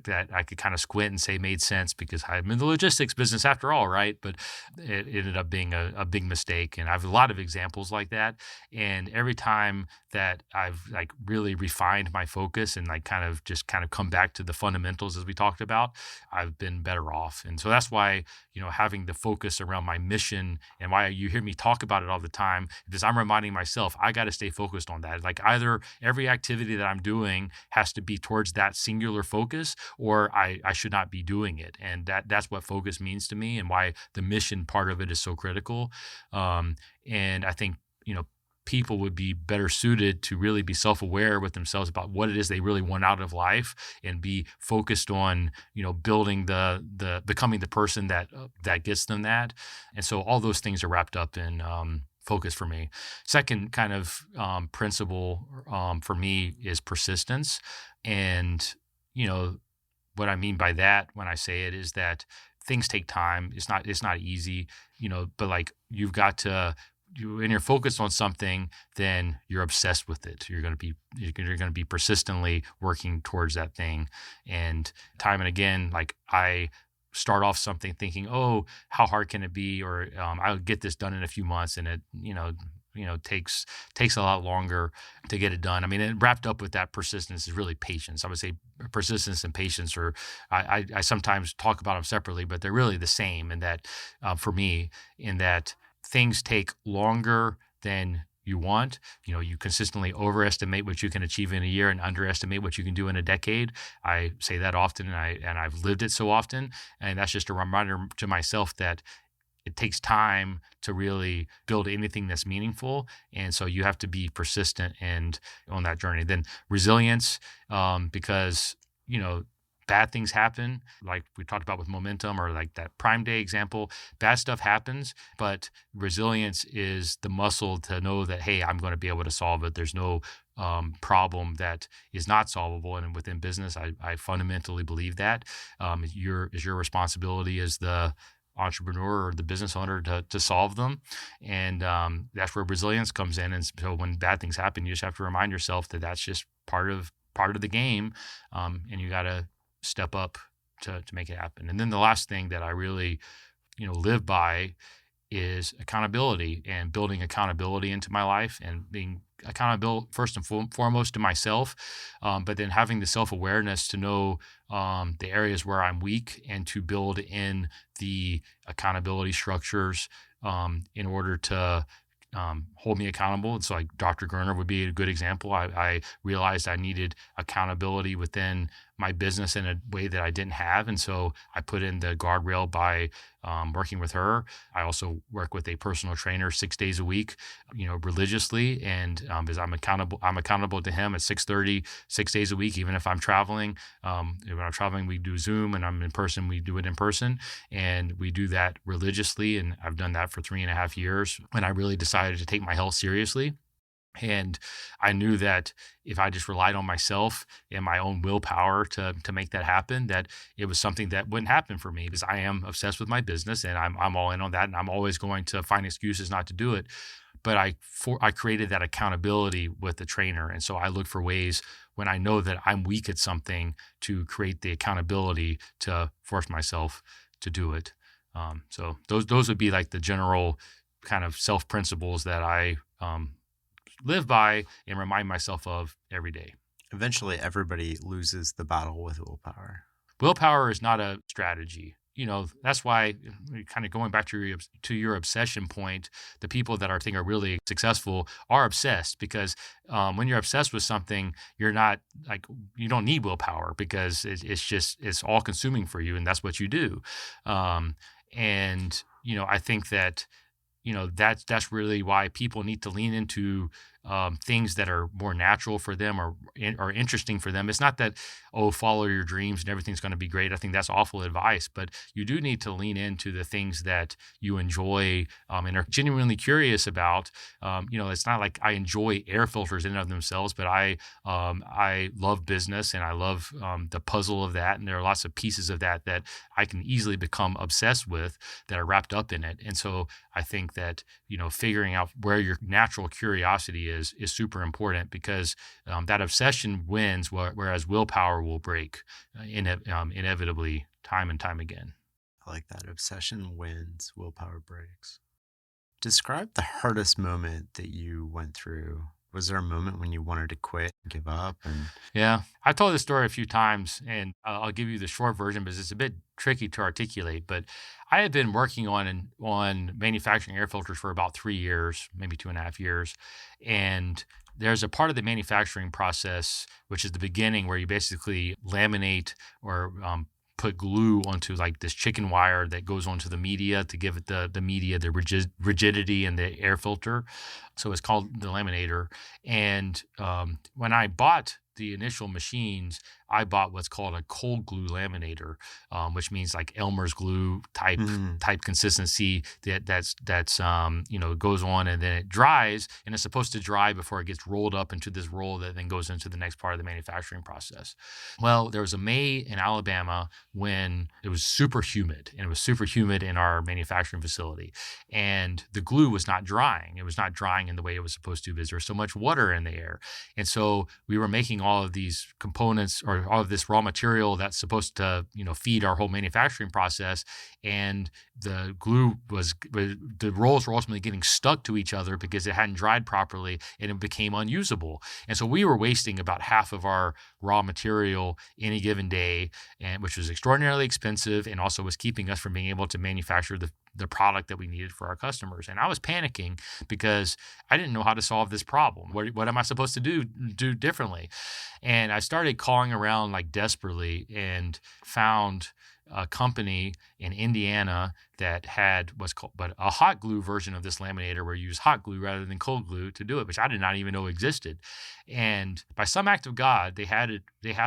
that I could kind of squint and say made sense because I'm in the logistics business after all, right? But it ended up being a big mistake, and I have a lot of examples like that. And every time that I've like really refined my focus and like kind of come back to the fundamentals as we talked about, I've been better off. And so that's why, having the focus around my mission and why you hear me talk about it all the time, because I'm reminding myself, I got to stay focused on that. Like either every activity that I'm doing has to be towards that singular focus, or I should not be doing it. And that's what focus means to me and why the mission part of it is so critical. And I think, people would be better suited to really be self-aware with themselves about what it is they really want out of life and be focused on, building becoming the person that gets them that. And so all those things are wrapped up in focus for me. Second kind of principle for me is persistence. And, what I mean by that when I say it is that things take time. It's not easy, but like you've got to, when you're focused on something, then you're obsessed with it. You're going to be persistently working towards that thing. And time and again, like I start off something thinking, oh, how hard can it be? Or I'll get this done in a few months, and it, takes a lot longer to get it done. I mean, and wrapped up with that persistence is really patience. I would say persistence and patience are, I sometimes talk about them separately, but they're really the same in that, for me, in that things take longer than you want. You consistently overestimate what you can achieve in a year and underestimate what you can do in a decade. I say that often, and I've lived it so often. And that's just a reminder to myself that it takes time to really build anything that's meaningful. And so you have to be persistent and on that journey. Then resilience, because, bad things happen, like we talked about with momentum or like that Prime Day example. Bad stuff happens, but resilience is the muscle to know that, hey, I'm going to be able to solve it. There's no problem that is not solvable. And within business, I fundamentally believe that it's your responsibility as the entrepreneur or the business owner to solve them. And that's where resilience comes in. And so when bad things happen, you just have to remind yourself that that's just part of the game. And you got to step up to make it happen. And then the last thing that I really, live by is accountability and building accountability into my life and being accountable first and foremost to myself, but then having the self-awareness to know the areas where I'm weak and to build in the accountability structures in order to hold me accountable. And so like Dr. Gerner would be a good example. I realized I needed accountability within my business in a way that I didn't have. And so I put in the guardrail by working with her. I also work with a personal trainer 6 days a week, religiously. And because I'm accountable to him at 6:30, 6 days a week, even if I'm traveling. When I'm traveling, we do Zoom, and I'm in person, we do it in person. And we do that religiously. And I've done that for 3.5 years when I really decided to take my health seriously. And I knew that if I just relied on myself and my own willpower to make that happen, that it was something that wouldn't happen for me because I am obsessed with my business and I'm all in on that, and I'm always going to find excuses not to do it. But I created that accountability with the trainer, and so I look for ways when I know that I'm weak at something to create the accountability to force myself to do it. So those would be like the general kind of self principles that I live by and remind myself of every day. Eventually, everybody loses the battle with willpower. Willpower is not a strategy. That's why, kind of going back to your obsession point, the people that I think are really successful are obsessed, because when you're obsessed with something, you're not like, you don't need willpower, because it's all consuming for you, and that's what you do. I think that that's really why people need to lean into things that are more natural for them or interesting for them. It's not that, follow your dreams and everything's going to be great. I think that's awful advice, but you do need to lean into the things that you enjoy and are genuinely curious about. It's not like I enjoy air filters in and of themselves, but I love business, and I love the puzzle of that. And there are lots of pieces of that I can easily become obsessed with that are wrapped up in it. And so I think that, figuring out where your natural curiosity is super important, because that obsession wins, whereas willpower will break inevitably time and time again. I like that. Obsession wins, willpower breaks. Describe the hardest moment that you went through. Was there a moment when you wanted to quit and give up? Yeah, I've told this story a few times, and I'll give you the short version because it's a bit tricky to articulate. But I had been working on manufacturing air filters for about 3 years, maybe 2.5 years. And there's a part of the manufacturing process, which is the beginning, where you basically laminate or put glue onto like this chicken wire that goes onto the media to give it the media the rigidity in the air filter. So it's called the laminator. And when I bought the initial machines, I bought what's called a cold glue laminator, which means like Elmer's glue type consistency that's goes on and then it dries, and it's supposed to dry before it gets rolled up into this roll that then goes into the next part of the manufacturing process. Well, there was a May in Alabama when it was super humid, and it was super humid in our manufacturing facility, and the glue was not drying. It was not drying in the way it was supposed to, because there was so much water in the air. And so we were making all of these components, or all of this raw material that's supposed to, feed our whole manufacturing process. And the rolls were ultimately getting stuck to each other because it hadn't dried properly, and it became unusable. And so we were wasting about half of our raw material any given day, and which was extraordinarily expensive, and also was keeping us from being able to manufacture the product that we needed for our customers. And I was panicking because I didn't know how to solve this problem. What am I supposed to do differently? And I started calling around like desperately, and found a company in Indiana that had what's called a hot glue version of this laminator, where you use hot glue rather than cold glue to do it, which I did not even know existed. And by some act of God, they had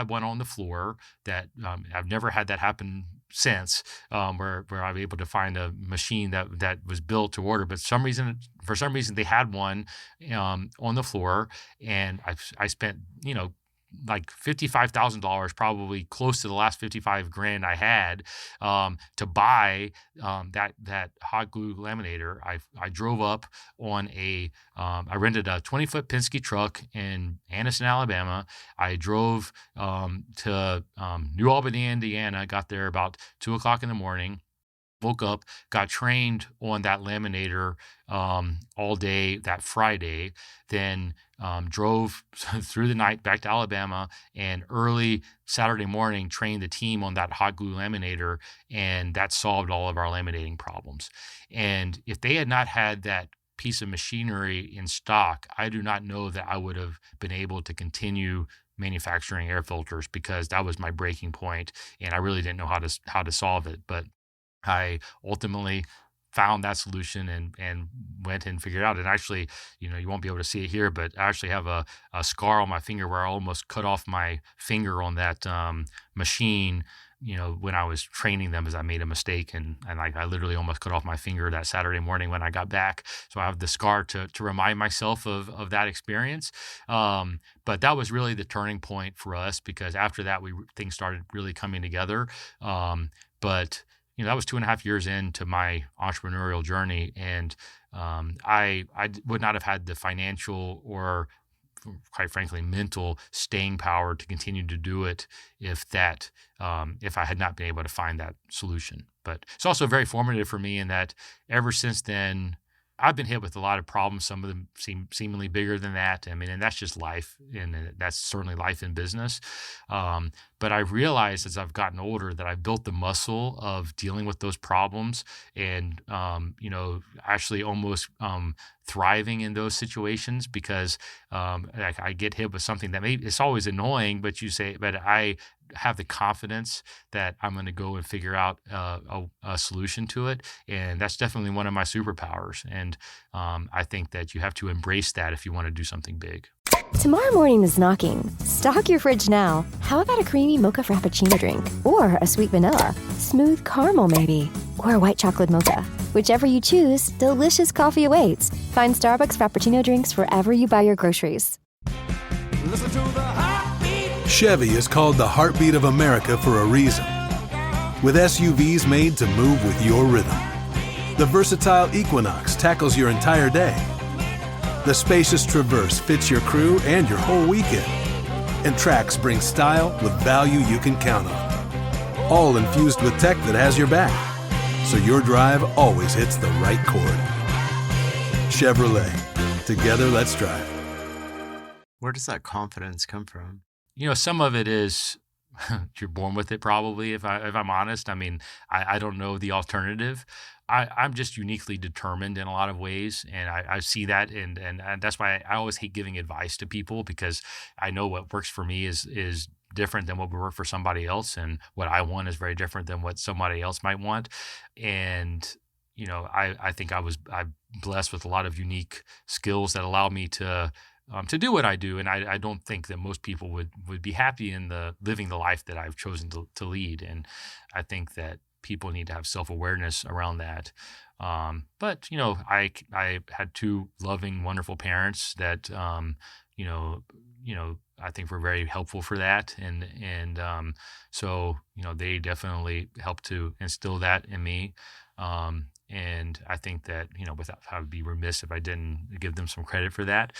one on the floor that I've never had that happen since, where I was able to find a machine that was built to order. But for some reason, they had one on the floor, and I spent like $55,000, probably close to the last 55 grand I had, to buy that hot glue laminator. I drove up on I rented a 20-foot Penske truck in Anniston, Alabama. I drove to New Albany, Indiana, got there about 2:00 in the morning. Woke up, got trained on that laminator all day that Friday, then drove through the night back to Alabama, and early Saturday morning trained the team on that hot glue laminator, and that solved all of our laminating problems. And if they had not had that piece of machinery in stock, I do not know that I would have been able to continue manufacturing air filters, because that was my breaking point, and I really didn't know how to solve it. But I ultimately found that solution and went and figured it out. And actually, you won't be able to see it here, but I actually have a scar on my finger where I almost cut off my finger on that machine, when I was training them, as I made a mistake. And I literally almost cut off my finger that Saturday morning when I got back. So I have the scar to remind myself of that experience. But that was really the turning point for us, because after that, things started really coming together. But that was 2.5 years into my entrepreneurial journey, and I would not have had the financial or, quite frankly, mental staying power to continue to do it if I had not been able to find that solution. But it's also very formative for me in that ever since then, I've been hit with a lot of problems. Some of them seem seemingly bigger than that. I mean, and that's just life, and that's certainly life in business. But I've realized as I've gotten older that I've built the muscle of dealing with those problems, and actually almost thriving in those situations because like I get hit with something that maybe it's always annoying, but I have the confidence that I'm going to go and figure out a solution to it. And that's definitely one of my superpowers. And I think that you have to embrace that if you want to do something big. Tomorrow morning is knocking. Stock your fridge now. How about a creamy mocha frappuccino drink? Or a sweet vanilla? Smooth caramel maybe? Or a white chocolate mocha? Whichever you choose, delicious coffee awaits. Find Starbucks Frappuccino drinks wherever you buy your groceries. Listen to the heartbeat. Chevy is called the heartbeat of America for a reason. With SUVs made to move with your rhythm. The versatile Equinox tackles your entire day. The spacious Traverse fits your crew and your whole weekend. And Trax brings style with value you can count on. All infused with tech that has your back, so your drive always hits the right chord. Chevrolet. Together, let's drive. Where does that confidence come from? Some of it is you're born with it probably, if I'm honest. I mean, I don't know the alternative. I'm just uniquely determined in a lot of ways, and I see that, and that's why I always hate giving advice to people, because I know what works for me is different than what would work for somebody else, and what I want is very different than what somebody else might want. And I think I'm blessed with a lot of unique skills that allow me to do what I do, and I don't think that most people would be happy in living the life that I've chosen to lead. And I think that people need to have self-awareness around that. But I had two loving, wonderful parents that I think were very helpful for that, and so they definitely helped to instill that in me. And I think that, I would be remiss if I didn't give them some credit for that.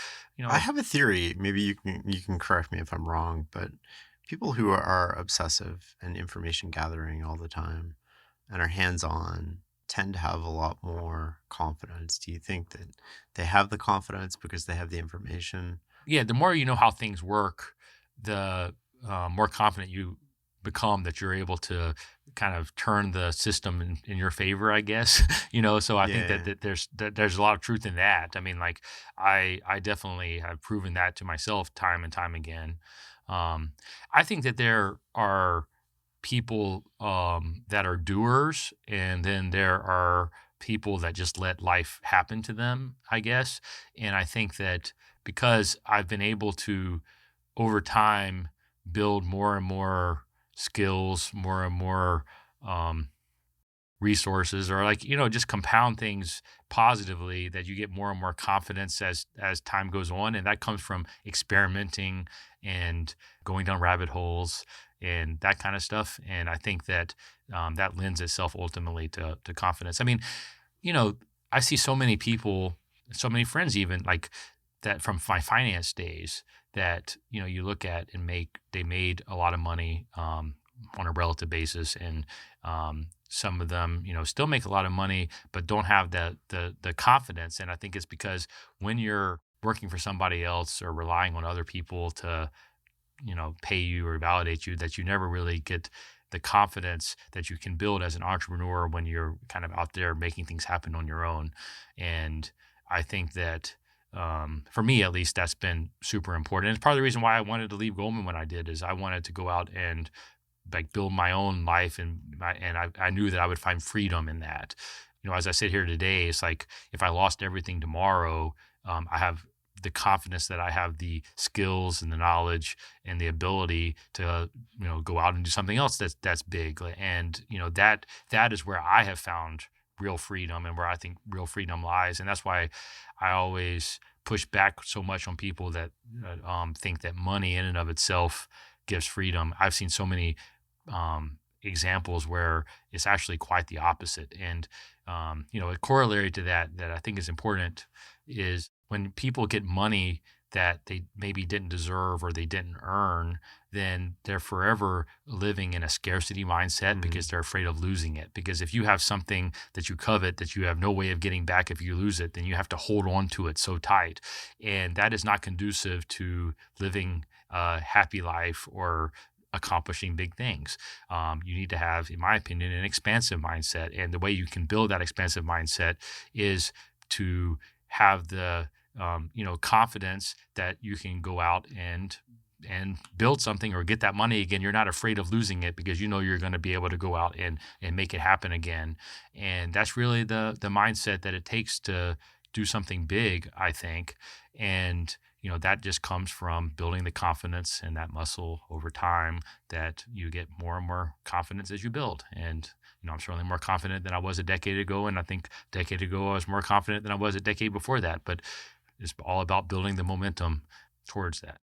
I have a theory. Maybe you can correct me if I'm wrong, but people who are obsessive and information gathering all the time and are hands-on tend to have a lot more confidence. Do you think that they have the confidence because they have the information? Yeah, the more you know how things work, the more confident you become that you're able to kind of turn the system in your favor, I guess. So I think that there's a lot of truth in that. I mean, like I definitely have proven that to myself time and time again. I think that there are people that are doers, and then there are people that just let life happen to them, I guess. And I think that because I've been able to, over time, build more and more skills, more and more resources, or just compound things positively, that you get more and more confidence as time goes on. And that comes from experimenting and going down rabbit holes and that kind of stuff. And I think that that lends itself ultimately to confidence. I mean, I see so many people, so many friends even, like that from my finance days, that you look at and they made a lot of money on a relative basis, and some of them still make a lot of money but don't have the confidence. And I think it's because when you're working for somebody else or relying on other people to pay you or validate you, that you never really get the confidence that you can build as an entrepreneur when you're kind of out there making things happen on your own. And I think that for me, at least, that's been super important. And it's part of the reason why I wanted to leave Goldman when I did, is I wanted to go out and build my own life, and I knew that I would find freedom in that. As I sit here today, it's like if I lost everything tomorrow, I have the confidence that I have the skills and the knowledge and the ability to go out and do something else that's big. And that is where I have found real freedom, and where I think real freedom lies. And that's why I always push back so much on people that think that money in and of itself gives freedom. I've seen so many examples where it's actually quite the opposite. And a corollary to that I think is important is when people get money, that they maybe didn't deserve or they didn't earn, then they're forever living in a scarcity mindset because they're afraid of losing it. Because if you have something that you covet that you have no way of getting back if you lose it, then you have to hold on to it so tight. And that is not conducive to living a happy life or accomplishing big things. You need to have, in my opinion, an expansive mindset. And the way you can build that expansive mindset is to have the confidence that you can go out and build something or get that money again. You're not afraid of losing it because you know you're going to be able to go out and make it happen again. And that's really the mindset that it takes to do something big, I think. And that just comes from building the confidence and that muscle over time, that you get more and more confidence as you build. And I'm certainly more confident than I was a decade ago. And I think a decade ago, I was more confident than I was a decade before that. But it's all about building the momentum towards that.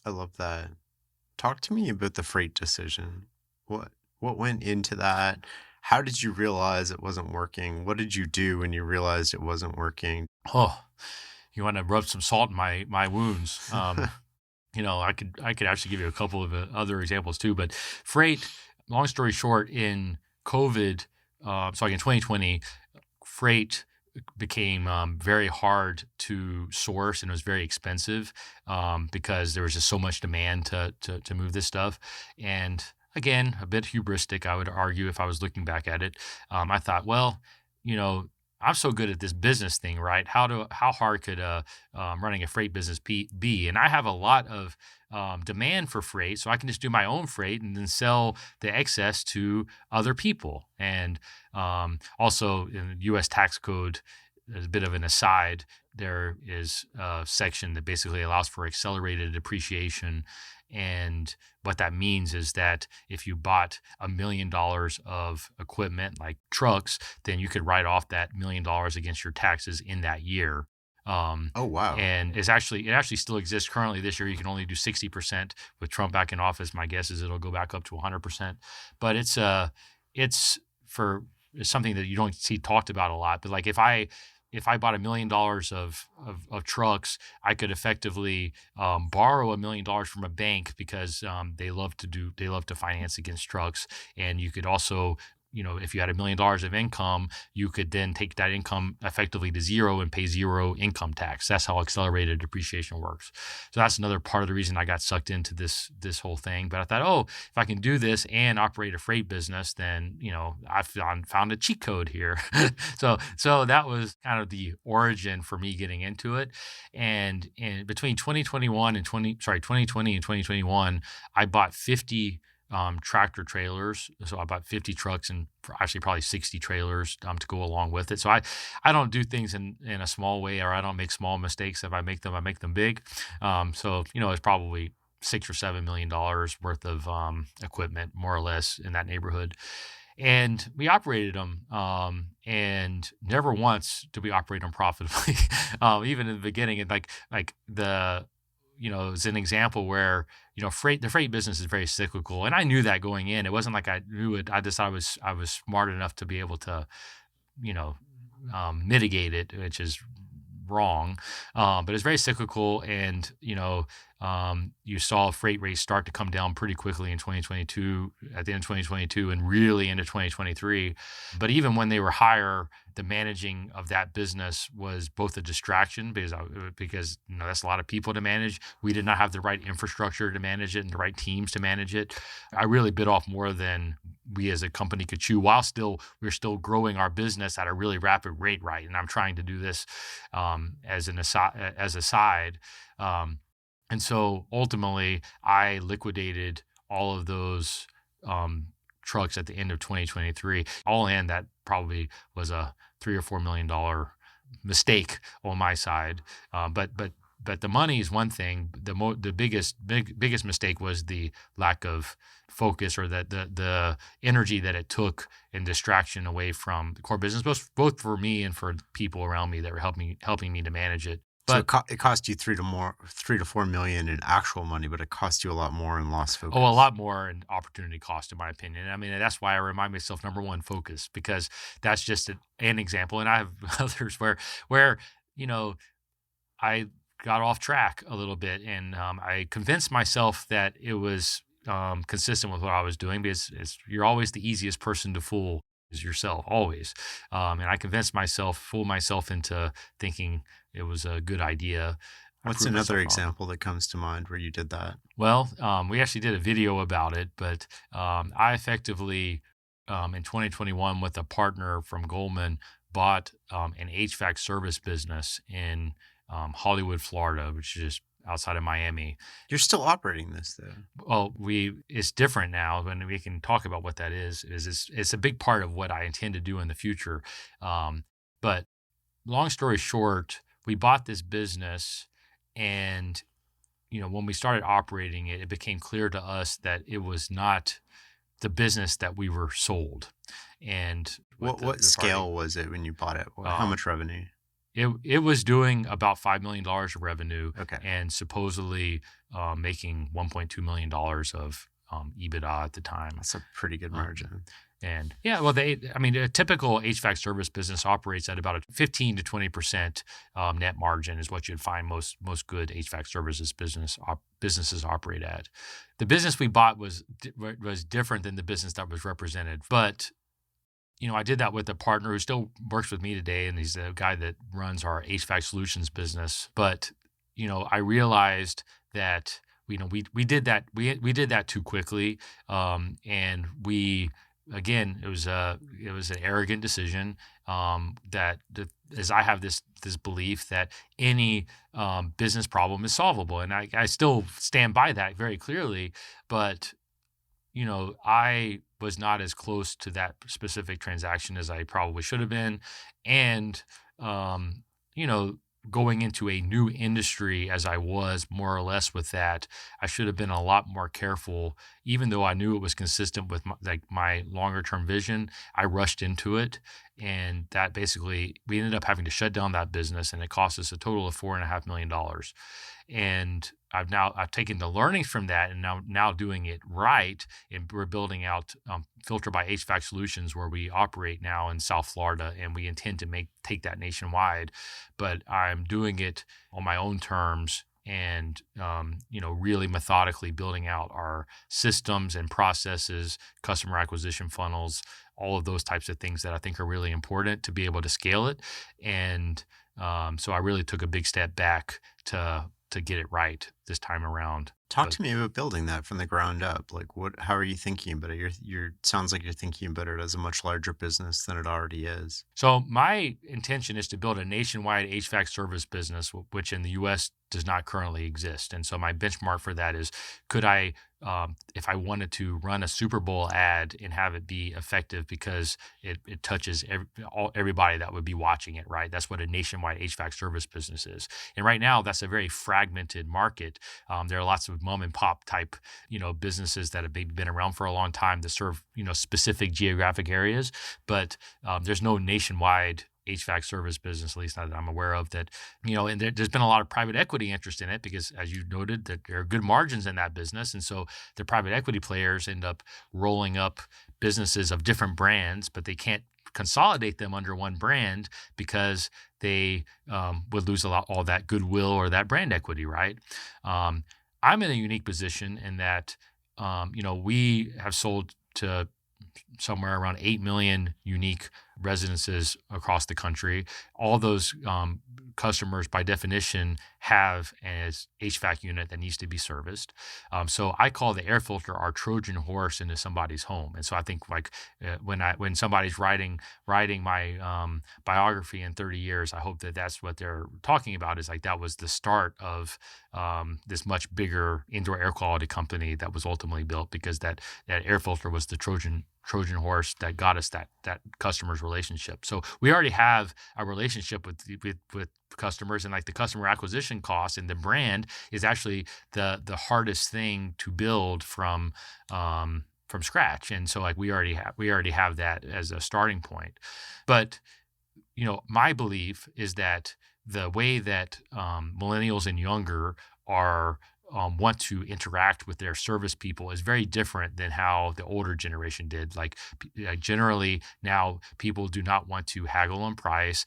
I love that. Talk to me about the freight decision. What went into that? How did you realize it wasn't working? What did you do when you realized it wasn't working? Oh, you want to rub some salt in my wounds. I could actually give you a couple of other examples too. But freight, long story short, in COVID, in 2020, freight became very hard to source and it was very expensive because there was just so much demand to move this stuff. And again, a bit hubristic, I would argue, if I was looking back at it. I thought, well, I'm so good at this business thing, right? How hard could running a freight business be? And I have a lot of demand for freight, so I can just do my own freight and then sell the excess to other people. And also in the U.S. tax code, as a bit of an aside, there is a section that basically allows for accelerated depreciation. And what that means is that if you bought $1 million of equipment like trucks, then you could write off that $1 million against your taxes in that year. Oh, wow. And it actually still exists currently. This year, you can only do 60%. With Trump back in office, my guess is it'll go back up to 100%. But it's something that you don't see talked about a lot. But like if I bought $1 million of trucks, I could effectively borrow $1 million from a bank because they love to finance against trucks. And you could also, if you had $1 million of income, you could then take that income effectively to zero and pay zero income tax. That's how accelerated depreciation works. So that's another part of the reason I got sucked into this whole thing. But I thought, if I can do this and operate a freight business, then I found a cheat code here. So that was kind of the origin for me getting into it. And between 2020 and 2021, I bought 50 tractor trailers. So I bought 50 trucks and actually probably 60 trailers to go along with it. So I don't do things in a small way, or I don't make small mistakes. If I make them, I make them big. So it's probably $6 or $7 million worth of equipment, more or less, in that neighborhood. And we operated them, and never once did we operate them profitably. Even in the beginning, and like the it's an example where, the freight business is very cyclical. And I knew that going in. It wasn't like I knew it. I just, I was smart enough to be able to, mitigate it, which is wrong. But it's very cyclical. And, you saw freight rates start to come down pretty quickly in 2022, at the end of 2022, and really into 2023. But even when they were higher, the managing of that business was both a distraction because that's a lot of people to manage. We did not have the right infrastructure to manage it and the right teams to manage it. I really bit off more than we as a company could chew, while we're still growing our business at a really rapid rate, right? And I'm trying to do this as a side. And so ultimately, I liquidated all of those trucks at the end of 2023. All in, that probably was a $3 or $4 million mistake on my side. But the money is one thing. The biggest mistake was the lack of focus, or the energy that it took and distraction away from the core business, both for me and for people around me that were helping me to manage it. But so it cost you $3 to $4 million in actual money, but it cost you a lot more in lost focus. Oh, a lot more in opportunity cost, in my opinion. I mean, that's why I remind myself, number one, focus, because that's just an example. And I have others where I got off track a little bit, and I convinced myself that it was consistent with what I was doing, because you're always the easiest person to fool is yourself, always. And I fooled myself into thinking it was a good idea. What's another example that comes to mind where you did that? Well, we actually did a video about it, but I effectively, in 2021, with a partner from Goldman, bought an HVAC service business in Hollywood, Florida, which is just outside of Miami. You're still operating this, though. Well, it's different now, and we can talk about what that is. It's a big part of what I intend to do in the future. But long story short, we bought this business, and when we started operating it, it became clear to us that it was not the business that we were sold. And what scale was it when you bought it? How much revenue? It was doing about $5 million of revenue, okay, and supposedly making $1.2 million of EBITDA at the time. That's a pretty good margin. And yeah, well, a typical HVAC service business operates at about a 15 to 20% net margin is what you'd find most good HVAC services businesses operate at. The business we bought was different than the business that was represented, but I did that with a partner who still works with me today, and he's the guy that runs our HVAC solutions business. But I realized that we did that too quickly, and again, it was an arrogant decision. As I have this belief that any business problem is solvable, and I still stand by that very clearly. But I was not as close to that specific transaction as I probably should have been, and going into a new industry as I was more or less with that, I should have been a lot more careful. Even though I knew it was consistent with my longer term vision, I rushed into it, and that basically we ended up having to shut down that business, and it cost us a total of $4.5 million. And I've taken the learnings from that, and now doing it right, and we're building out Filterbuy HVAC Solutions, where we operate now in South Florida, and we intend to take that nationwide. But I'm doing it on my own terms, and really methodically building out our systems and processes, customer acquisition funnels, all of those types of things that I think are really important to be able to scale it. And so I really took a big step back to get it right this time around. Talk to me about building that from the ground up. Like, how are you thinking about it? Sounds like you're thinking about it as a much larger business than it already is. So my intention is to build a nationwide HVAC service business, which in the U.S. does not currently exist. And so my benchmark for that is, could I, if I wanted to run a Super Bowl ad and have it be effective because it touches everybody that would be watching it, right? That's what a nationwide HVAC service business is. And right now, that's a very fragmented market. There are lots of mom and pop type, businesses that have maybe been around for a long time that serve, specific geographic areas, but there's no nationwide HVAC service business, at least not that I'm aware of, that, and there's been a lot of private equity interest in it because, as you noted, that there are good margins in that business. And so the private equity players end up rolling up businesses of different brands, but they can't consolidate them under one brand because they would lose all that goodwill or that brand equity, right? I'm in a unique position in that, we have sold to somewhere around 8 million unique residences across the country. All those customers, by definition, have an HVAC unit that needs to be serviced. So I call the air filter our Trojan horse into somebody's home. And so I think when somebody's writing my biography in 30 years, I hope that that's what they're talking about, is like that was the start of this much bigger indoor air quality company that was ultimately built, because that air filter was the Trojan horse that got us that customer's relationship. So we already have a relationship with customers, and like the customer acquisition cost and the brand is actually the hardest thing to build from scratch. And so like we already have that as a starting point. But my belief is that the way that millennials and younger are want to interact with their service people is very different than how the older generation did. Like generally now, people do not want to haggle on price.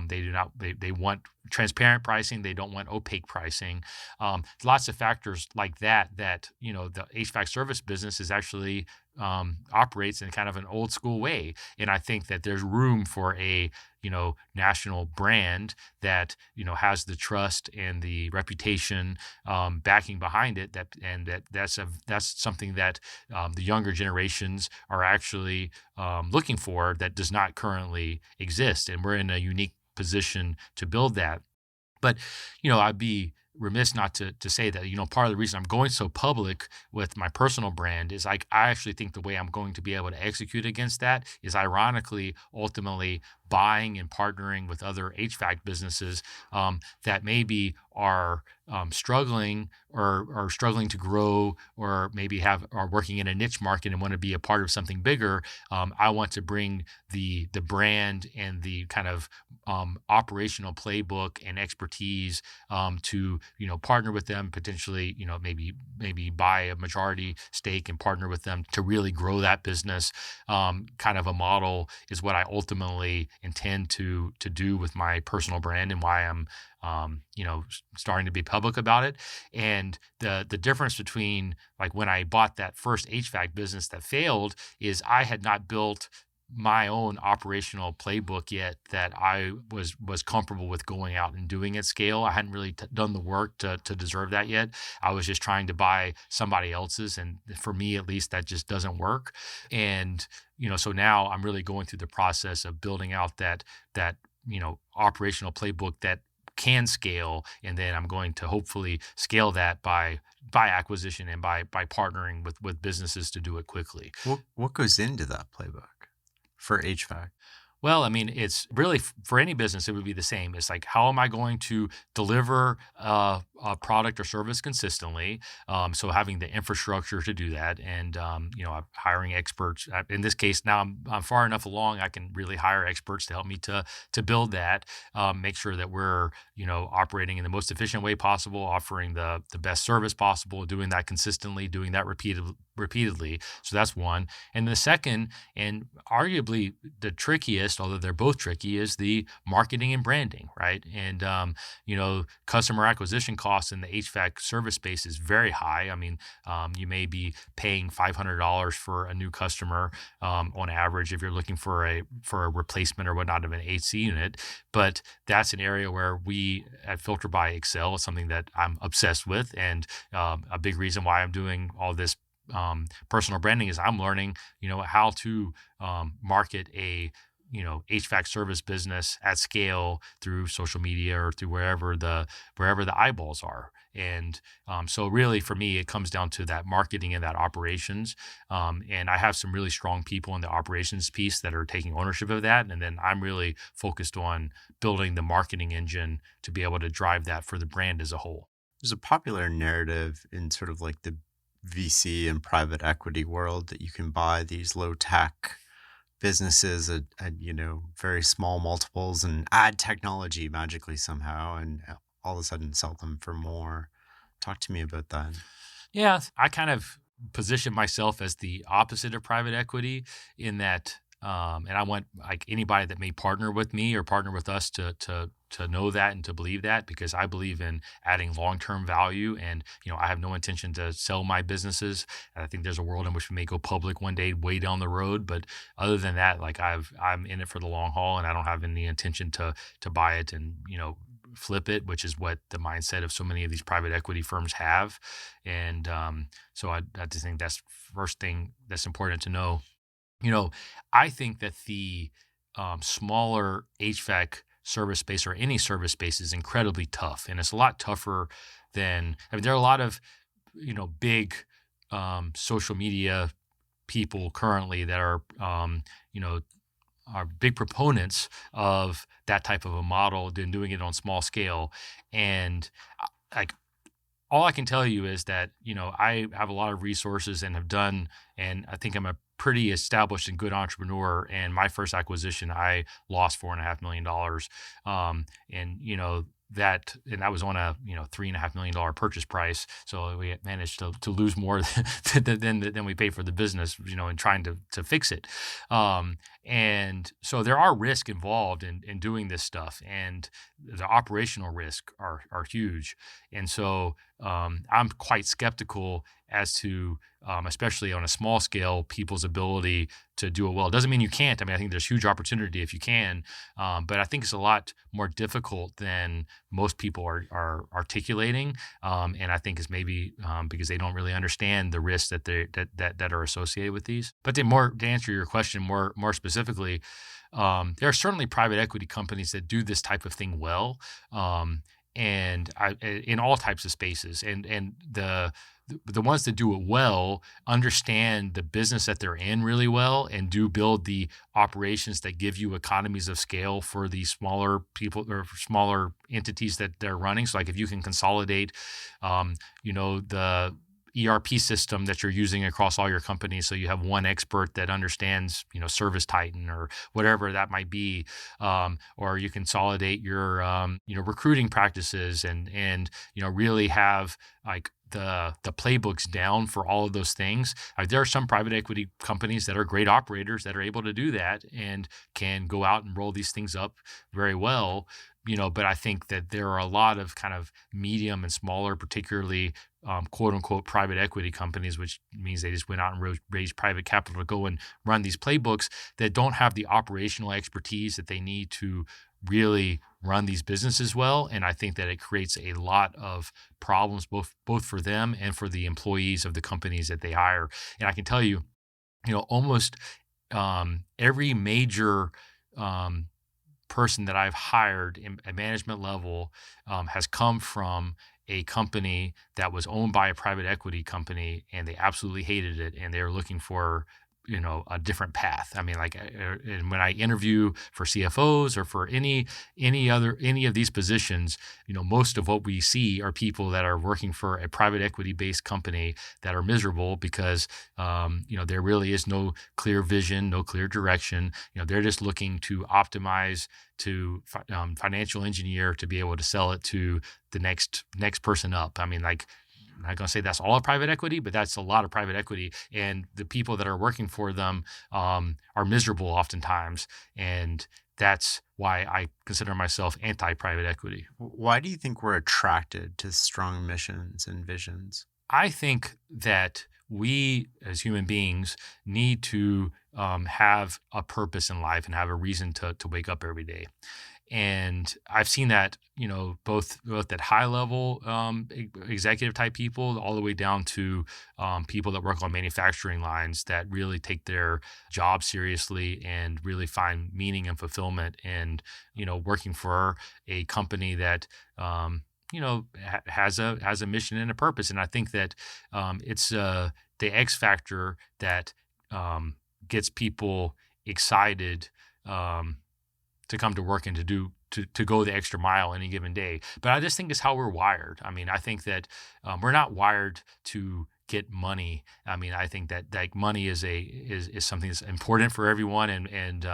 They do not. They want transparent pricing. They don't want opaque pricing. Lots of factors like that. That the HVAC service business is actually operates in kind of an old school way, and I think that there's room for a national brand that has the trust and the reputation backing behind it. That's something that the younger generations are actually looking for that does not currently exist, and we're in a unique position to build that. But I'd be remiss not to say that part of the reason I'm going so public with my personal brand is I actually think the way I'm going to be able to execute against that is ironically ultimately buying and partnering with other HVAC businesses that maybe are struggling or struggling to grow, or maybe are working in a niche market and want to be a part of something bigger. I want to bring the brand and the kind of operational playbook and expertise to partner with them, potentially maybe buy a majority stake and partner with them to really grow that business. Kind of a model is what I ultimately intend to do with my personal brand, and why I'm starting to be public about it. And the difference between like when I bought that first HVAC business that failed is I had not built my own operational playbook yet that I was comfortable with going out and doing at scale. I hadn't really done the work to deserve that yet. I was just trying to buy somebody else's, and for me at least, that just doesn't work. And so now I'm really going through the process of building out that operational playbook that can scale, and then I'm going to hopefully scale that by acquisition and by partnering with businesses to do it quickly. What goes into that playbook for HVAC? Well, I mean, it's really for any business, it would be the same. It's like, how am I going to deliver a product or service consistently? So having the infrastructure to do that, and hiring experts. In this case, now I'm far enough along, I can really hire experts to help me to build that. Make sure that we're operating in the most efficient way possible, offering the best service possible, doing that consistently, doing that repeatedly. So that's one. And the second, and arguably the trickiest, although they're both tricky, is the marketing and branding, right? And customer acquisition costs in the HVAC service space is very high. I mean, you may be paying $500 for a new customer on average if you're looking for a replacement or whatnot of an AC unit. But that's an area where we at Filterbuy excel. It's something that I'm obsessed with, and a big reason why I'm doing all this personal branding is I'm learning, how to market a HVAC service business at scale through social media or through wherever the eyeballs are. And so really for me, it comes down to that marketing and that operations. And I have some really strong people in the operations piece that are taking ownership of that. And then I'm really focused on building the marketing engine to be able to drive that for the brand as a whole. There's a popular narrative in sort of like the VC and private equity world that you can buy these low tech businesses at very small multiples and add technology magically somehow, and all of a sudden sell them for more. Talk to me about that. Yeah, I kind of position myself as the opposite of private equity in that, and I want like anybody that may partner with me or partner with us to know that and to believe that, because I believe in adding long-term value. And, I have no intention to sell my businesses. And I think there's a world in which we may go public one day way down the road. But other than that, like I'm in it for the long haul, and I don't have any intention to buy it and, flip it, which is what the mindset of so many of these private equity firms have. And so I just think that's the first thing that's important to know. I think that the smaller HVAC service space or any service space is incredibly tough, and it's a lot tougher than, there are a lot of big social media people currently that are are big proponents of that type of a model, then doing it on small scale. And like all I can tell you is that I have a lot of resources and have done, and I think I'm a pretty established and good entrepreneur. And my first acquisition, I lost $4.5 million. And that was on a $3.5 million purchase price. So we managed to lose more than we paid for the business, in trying to fix it. And so there are risks involved in doing this stuff, and the operational risks are huge. And so I'm quite skeptical as to, especially on a small scale, people's ability to do it well. It doesn't mean you can't. I think there's huge opportunity if you can, but I think it's a lot more difficult than most people are articulating. And I think it's maybe because they don't really understand the risks that are associated with these. But to answer your question more specifically, there are certainly private equity companies that do this type of thing well, and in all types of spaces. And the ones that do it well understand the business that they're in really well and do build the operations that give you economies of scale for the smaller people or smaller entities that they're running. So like if you can consolidate, the ERP system that you're using across all your companies, so you have one expert that understands, Service Titan or whatever that might be, or you consolidate your, recruiting practices and really have like the playbooks down for all of those things. There are some private equity companies that are great operators that are able to do that and can go out and roll these things up very well. But I think that there are a lot of kind of medium and smaller, particularly quote unquote private equity companies, which means they just went out and raised private capital to go and run these playbooks, that don't have the operational expertise that they need to really run these businesses well. And I think that it creates a lot of problems, both for them and for the employees of the companies that they hire. And I can tell you, almost every major person that I've hired at management level has come from a company that was owned by a private equity company, and they absolutely hated it, and they were looking for a different path. And when I interview for CFOs or for any of these positions, most of what we see are people that are working for a private equity based company that are miserable because there really is no clear vision, no clear direction. They're just looking to optimize, to financial engineer to be able to sell it to the next person up. I'm not going to say that's all of private equity, but that's a lot of private equity. And the people that are working for them are miserable oftentimes. And that's why I consider myself anti-private equity. Why do you think we're attracted to strong missions and visions? I think that we as human beings need to have a purpose in life and have a reason to wake up every day. And I've seen that, both at high level executive type people all the way down to people that work on manufacturing lines that really take their job seriously and really find meaning and fulfillment in, working for a company that, has a mission and a purpose. And I think that it's the X factor that gets people excited to come to work and to go the extra mile any given day. But I just think it's how we're wired. I think that we're not wired to get money. I think that money is something that's important for everyone, and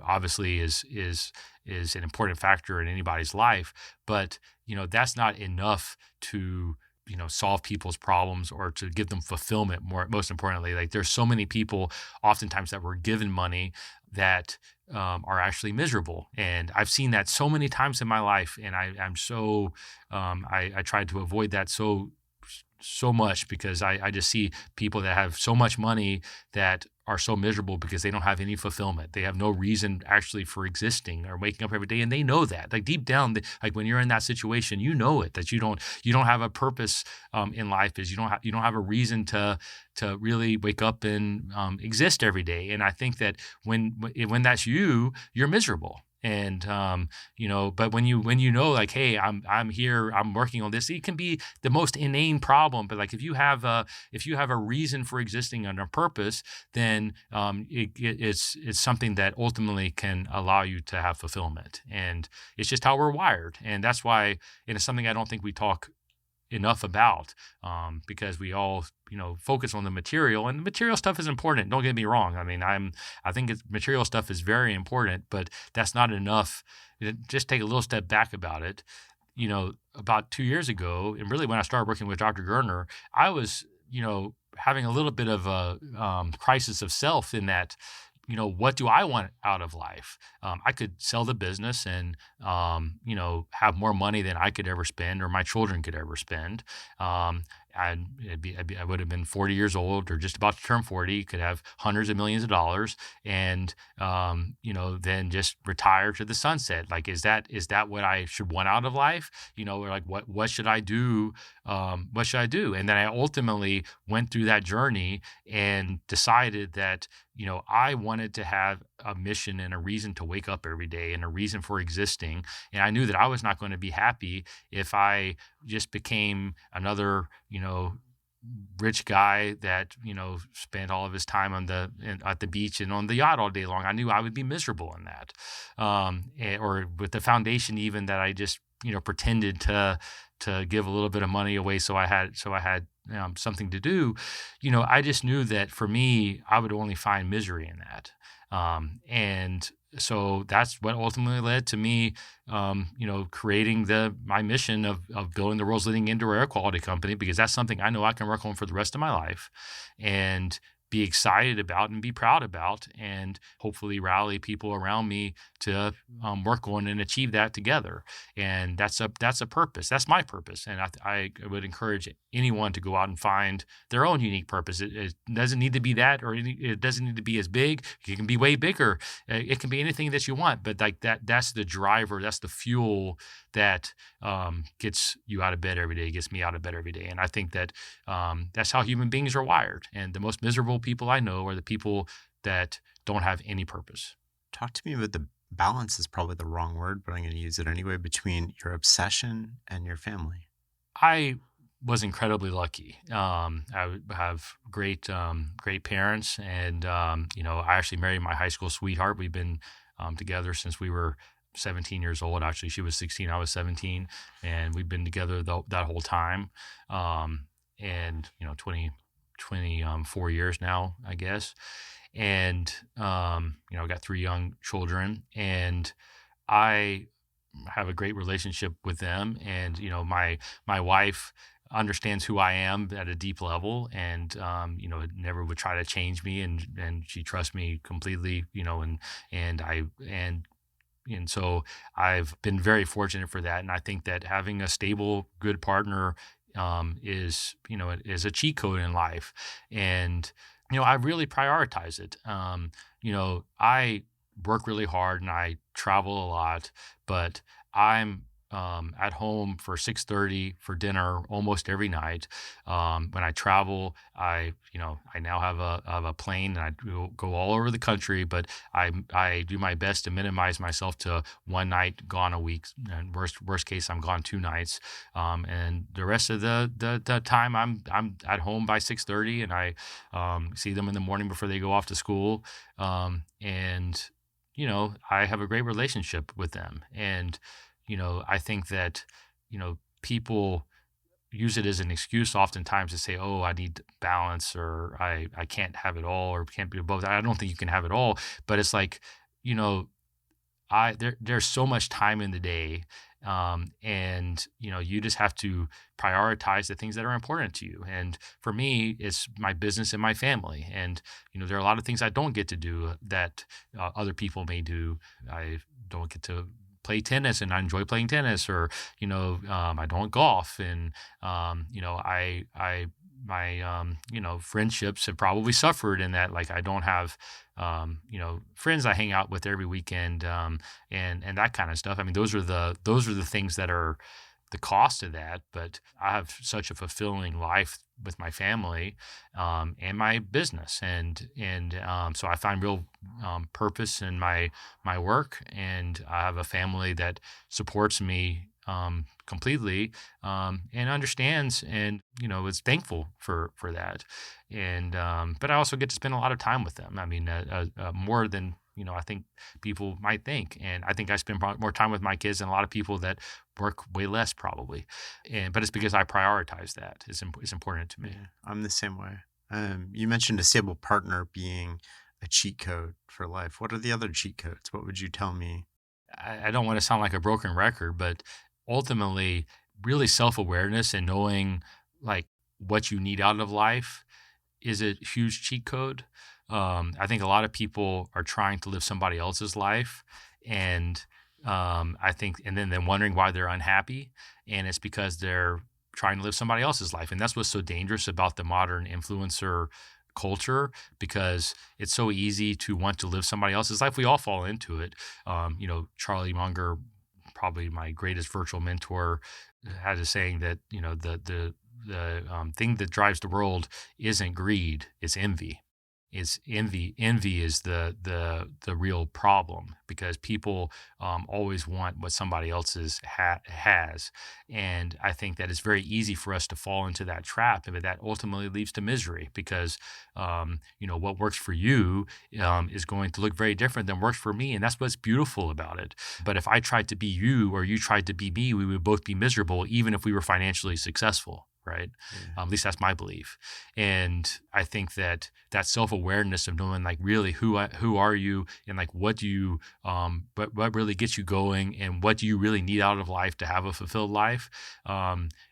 obviously is an important factor in anybody's life. But that's not enough to solve people's problems or to give them fulfillment. Most importantly, like there's so many people oftentimes that were given money that are actually miserable. And I've seen that so many times in my life. And I'm so, I tried to avoid that so much because I just see people that have so much money that are so miserable because they don't have any fulfillment. They have no reason actually for existing or waking up every day, and they know that. Like deep down, like when you're in that situation, you know it, that you don't have a purpose in life. Is you don't have a reason to really wake up and exist every day. And I think that when that's you're miserable. And but when you know, like, hey, I'm here, I'm working on this, it can be the most inane problem. But like if you have a reason for existing and a purpose, then it's something that ultimately can allow you to have fulfillment. And it's just how we're wired. And that's why, and it's something I don't think we talk enough about, because we all, focus on the material, and the material stuff is important. Don't get me wrong. I mean, I think material stuff is very important, but that's not enough. Just take a little step back about it. About 2 years ago, and really when I started working with Dr. Gerner, I was, having a little bit of a crisis of self in that, what do I want out of life? I could sell the business and, have more money than I could ever spend or my children could ever spend. I would have been 40 years old or just about to turn 40, could have hundreds of millions of dollars and, then just retire to the sunset. Like, is that what I should want out of life? Or like, what should I do? What should I do? And then I ultimately went through that journey and decided that, I wanted to have a mission and a reason to wake up every day and a reason for existing. And I knew that I was not going to be happy if I just became another, rich guy that, spent all of his time at the beach and on the yacht all day long. I knew I would be miserable in that. Or with the foundation even that I just, pretended to give a little bit of money away so I had something to do. I just knew that for me, I would only find misery in that. And so that's what ultimately led to me, creating my mission of building the world's leading indoor air quality company, because that's something I know I can work on for the rest of my life and be excited about and be proud about, and hopefully rally people around me to work on and achieve that together. And that's a purpose. That's my purpose. And I would encourage anyone to go out and find their own unique purpose. It doesn't need to be that, or it doesn't need to be as big. It can be way bigger. It can be anything that you want, but like that's the driver. That's the fuel that gets you out of bed every day, gets me out of bed every day. And I think that that's how human beings are wired. And the most miserable people I know are the people that don't have any purpose. Talk to me about the balance is probably the wrong word, but I'm going to use it anyway, between your obsession and your family. I was incredibly lucky. I have great parents, and I actually married my high school sweetheart. We've been together since we were 17 years old. Actually, she was 16, I was 17, and we've been together that whole time. And 24 years now, I guess. And I got 3 young children, and I have a great relationship with them. And my wife understands who I am at a deep level, and never would try to change me, and she trusts me completely. And so I've been very fortunate for that. And I think that having a stable, good partner is a cheat code in life. And I really prioritize it. I work really hard and I travel a lot, but I'm at home for 6:30 for dinner almost every night. When I travel, I now have a plane, and I go all over the country, but I do my best to minimize myself to one night gone a week. And worst case, I'm gone 2 nights. And the rest of the time I'm at home by 6:30, and I see them in the morning before they go off to school. And I have a great relationship with them. And I think that, people use it as an excuse oftentimes to say, oh, I need balance, or I can't have it all, or can't be both. I don't think you can have it all, but it's like, there's so much time in the day. And you just have to prioritize the things that are important to you. And for me, it's my business and my family. And, there are a lot of things I don't get to do that other people may do. I don't get to play tennis, and I enjoy playing tennis, or I don't golf, and my friendships have probably suffered in that. Like, I don't have friends I hang out with every weekend, and that kind of stuff. I mean, those are the things that are the cost of that. But I have such a fulfilling life with my family and my business, and so I find real purpose in my work, and I have a family that supports me completely, and understands, and is thankful for that. And but I also get to spend a lot of time with them. I mean, more than I think people might think. And I think I spend more time with my kids than a lot of people that work way less probably. But it's because I prioritize that. It's important to me. Yeah, I'm the same way. You mentioned a stable partner being a cheat code for life. What are the other cheat codes? What would you tell me? I don't want to sound like a broken record, but ultimately, really self-awareness and knowing like what you need out of life is a huge cheat code. I think a lot of people are trying to live somebody else's life, and I think, and then wondering why they're unhappy, and it's because they're trying to live somebody else's life, and that's what's so dangerous about the modern influencer culture, because it's so easy to want to live somebody else's life. We all fall into it. Charlie Munger, probably my greatest virtual mentor, had a saying that the thing that drives the world isn't greed, it's envy. It's envy. Envy is the real problem, because people always want what somebody else's has, and I think that it's very easy for us to fall into that trap, but that ultimately leads to misery, because what works for you is going to look very different than works for me, and that's what's beautiful about it. But if I tried to be you or you tried to be me, we would both be miserable, even if we were financially successful. Right. Yeah. At least that's my belief. And I think that self-awareness of knowing like really who are you, and like what do you, what really gets you going, and what do you really need out of life to have a fulfilled life,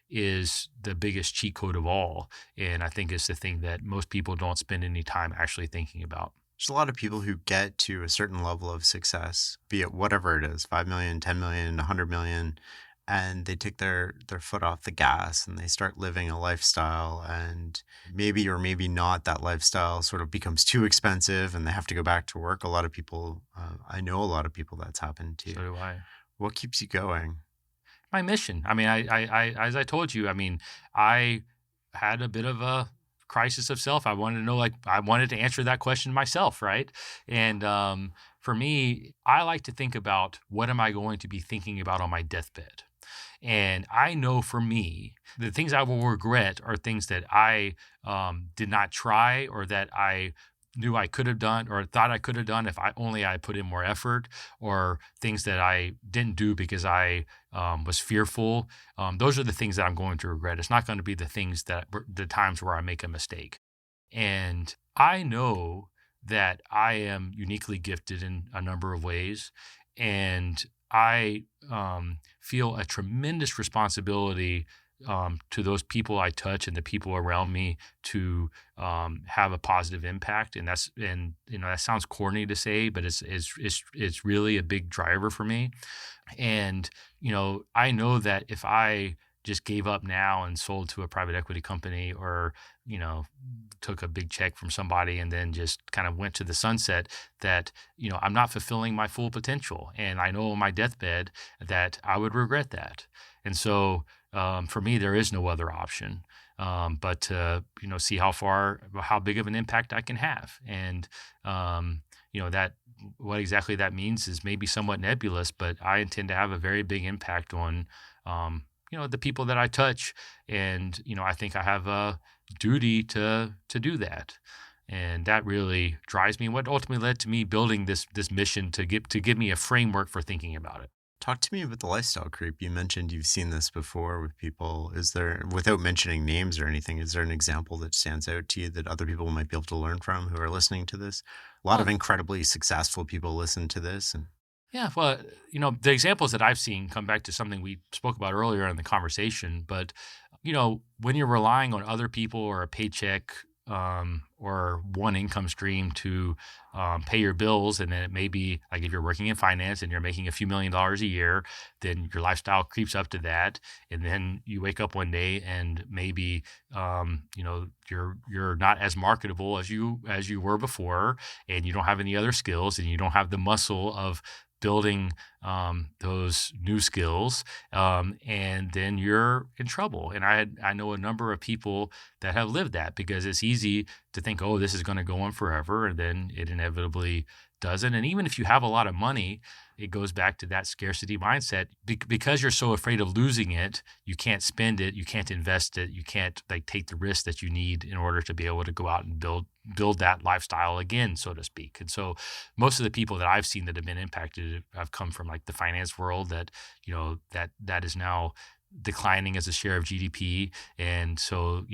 is the biggest cheat code of all. And I think it's the thing that most people don't spend any time actually thinking about. There's a lot of people who get to a certain level of success, be it whatever it is, 5 million, 10 million, 100 million, and they take their foot off the gas and they start living a lifestyle, and maybe or maybe not that lifestyle sort of becomes too expensive and they have to go back to work. A lot of people, I know a lot of people that's happened to. So do I. What keeps you going? My mission. I mean, I as I told you, I mean, I had a bit of a crisis of self. I wanted to know, I wanted to answer that question myself, right? And for me, I like to think about, what am I going to be thinking about on my deathbed? And I know for me, the things I will regret are things that I did not try, or that I knew I could have done or thought I could have done if I put in more effort, or things that I didn't do because I was fearful. Those are the things that I'm going to regret. It's not going to be the times where I make a mistake. And I know that I am uniquely gifted in a number of ways, and I feel a tremendous responsibility to those people I touch and the people around me to have a positive impact. And that sounds corny to say, but it's really a big driver for me. And I know that if I just gave up now and sold to a private equity company, or took a big check from somebody and then just kind of went to the sunset, that I'm not fulfilling my full potential. And I know on my deathbed that I would regret that. And so for me, there is no other option but to see how big of an impact I can have. And that what exactly that means is maybe somewhat nebulous, but I intend to have a very big impact on the people that I touch. And, I think I have a duty to do that. And that really drives me. What ultimately led to me building this mission to give me a framework for thinking about it. Talk to me about the lifestyle creep. You mentioned you've seen this before with people. Is there, without mentioning names or anything, is there an example that stands out to you that other people might be able to learn from who are listening to this? A lot of incredibly successful people listen to this. Yeah, well, the examples that I've seen come back to something we spoke about earlier in the conversation. But, when you're relying on other people or a paycheck or one income stream to pay your bills, and then it may be like if you're working in finance and you're making a few $1 million a year, then your lifestyle creeps up to that, and then you wake up one day and maybe you're not as marketable as you were before, and you don't have any other skills, and you don't have the muscle of building those new skills, and then you're in trouble. And I know a number of people that have lived that, because it's easy to think, oh, this is going to go on forever, and then it inevitably doesn't. And even if you have a lot of money, it goes back to that scarcity mindset. Because you're so afraid of losing it, you can't spend it, you can't invest it, you can't like take the risk that you need in order to be able to go out and build that lifestyle again, so to speak. And so most of the people that I've seen that have been impacted have come from like the finance world that, that is now declining as a share of GDP. And so,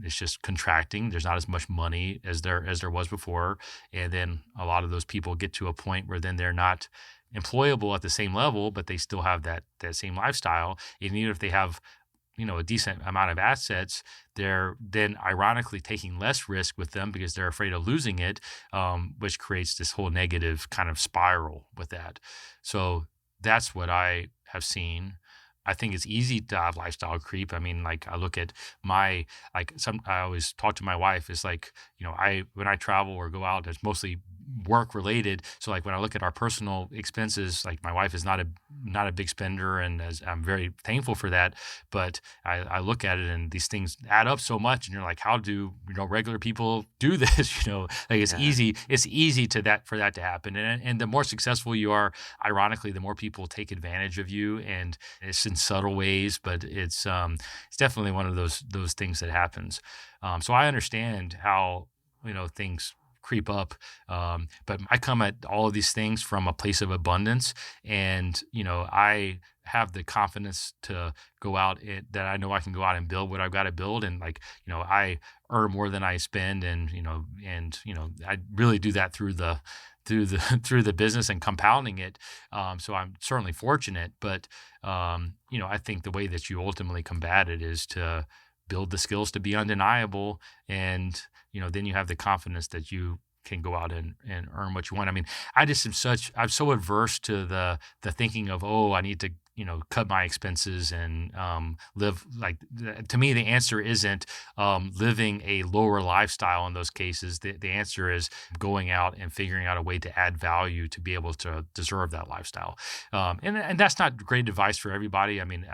it's just contracting. There's not as much money as there was before. And then a lot of those people get to a point where then they're not employable at the same level, but they still have that same lifestyle. And even if they have, a decent amount of assets, they're then ironically taking less risk with them because they're afraid of losing it, which creates this whole negative kind of spiral with that. So that's what I have seen. I think it's easy to have lifestyle creep. I mean, like I look at I always talk to my wife. It's like, when I travel or go out, it's mostly work related. So like when I look at our personal expenses, like my wife is not a big spender, and I'm very thankful for that. But I look at it and these things add up so much, and you're like, how do regular people do this? Like it's easy. It's easy for that to happen. And the more successful you are, ironically, the more people take advantage of you, and it's in subtle ways, but it's definitely one of those things that happens. So I understand how things creep up, but I come at all of these things from a place of abundance, and I have the confidence to go out that I know I can go out and build what I've got to build, and I earn more than I spend, and I really do that through the business and compounding it. So I'm certainly fortunate, but I think the way that you ultimately combat it is to build the skills to be undeniable, and then you have the confidence that you can go out and earn what you want. I mean, I'm so averse to the thinking of, I need to cut my expenses and live like. To me, the answer isn't living a lower lifestyle in those cases. The answer is going out and figuring out a way to add value to be able to deserve that lifestyle. And that's not great advice for everybody. I mean,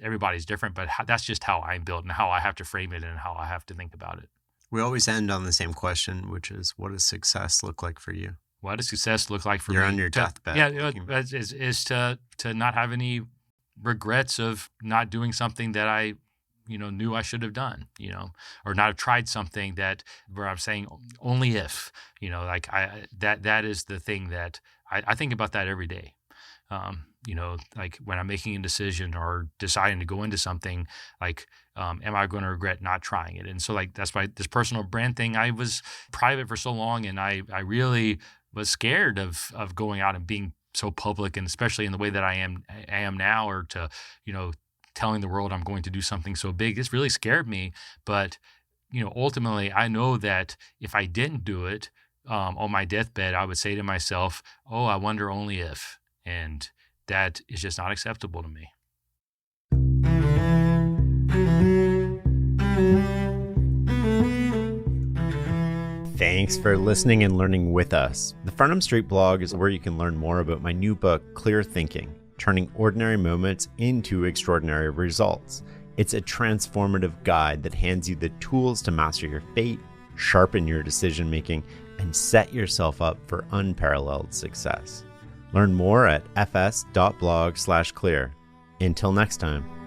everybody's different, but that's just how I'm built and how I have to frame it and how I have to think about it. We always end on the same question, which is, what does success look like for you? What does success look like for me? You're on your deathbed. Yeah, is to not have any regrets of not doing something that I, knew I should have done, or not have tried something where I'm saying only if, that is the thing that I think about that every day. Like when I'm making a decision or deciding to go into something, am I going to regret not trying it? And so that's why this personal brand thing, I was private for so long, and I really was scared of going out and being so public, and especially in the way that I am now, or to, telling the world I'm going to do something so big. This really scared me. But, ultimately I know that if I didn't do it on my deathbed, I would say to myself, I wonder only if. And that is just not acceptable to me. Thanks for listening and learning with us. The Farnham Street blog is where you can learn more about my new book, Clear Thinking, Turning Ordinary Moments into Extraordinary Results. It's a transformative guide that hands you the tools to master your fate, sharpen your decision-making, and set yourself up for unparalleled success. Learn more at fs.blog/clear. Until next time.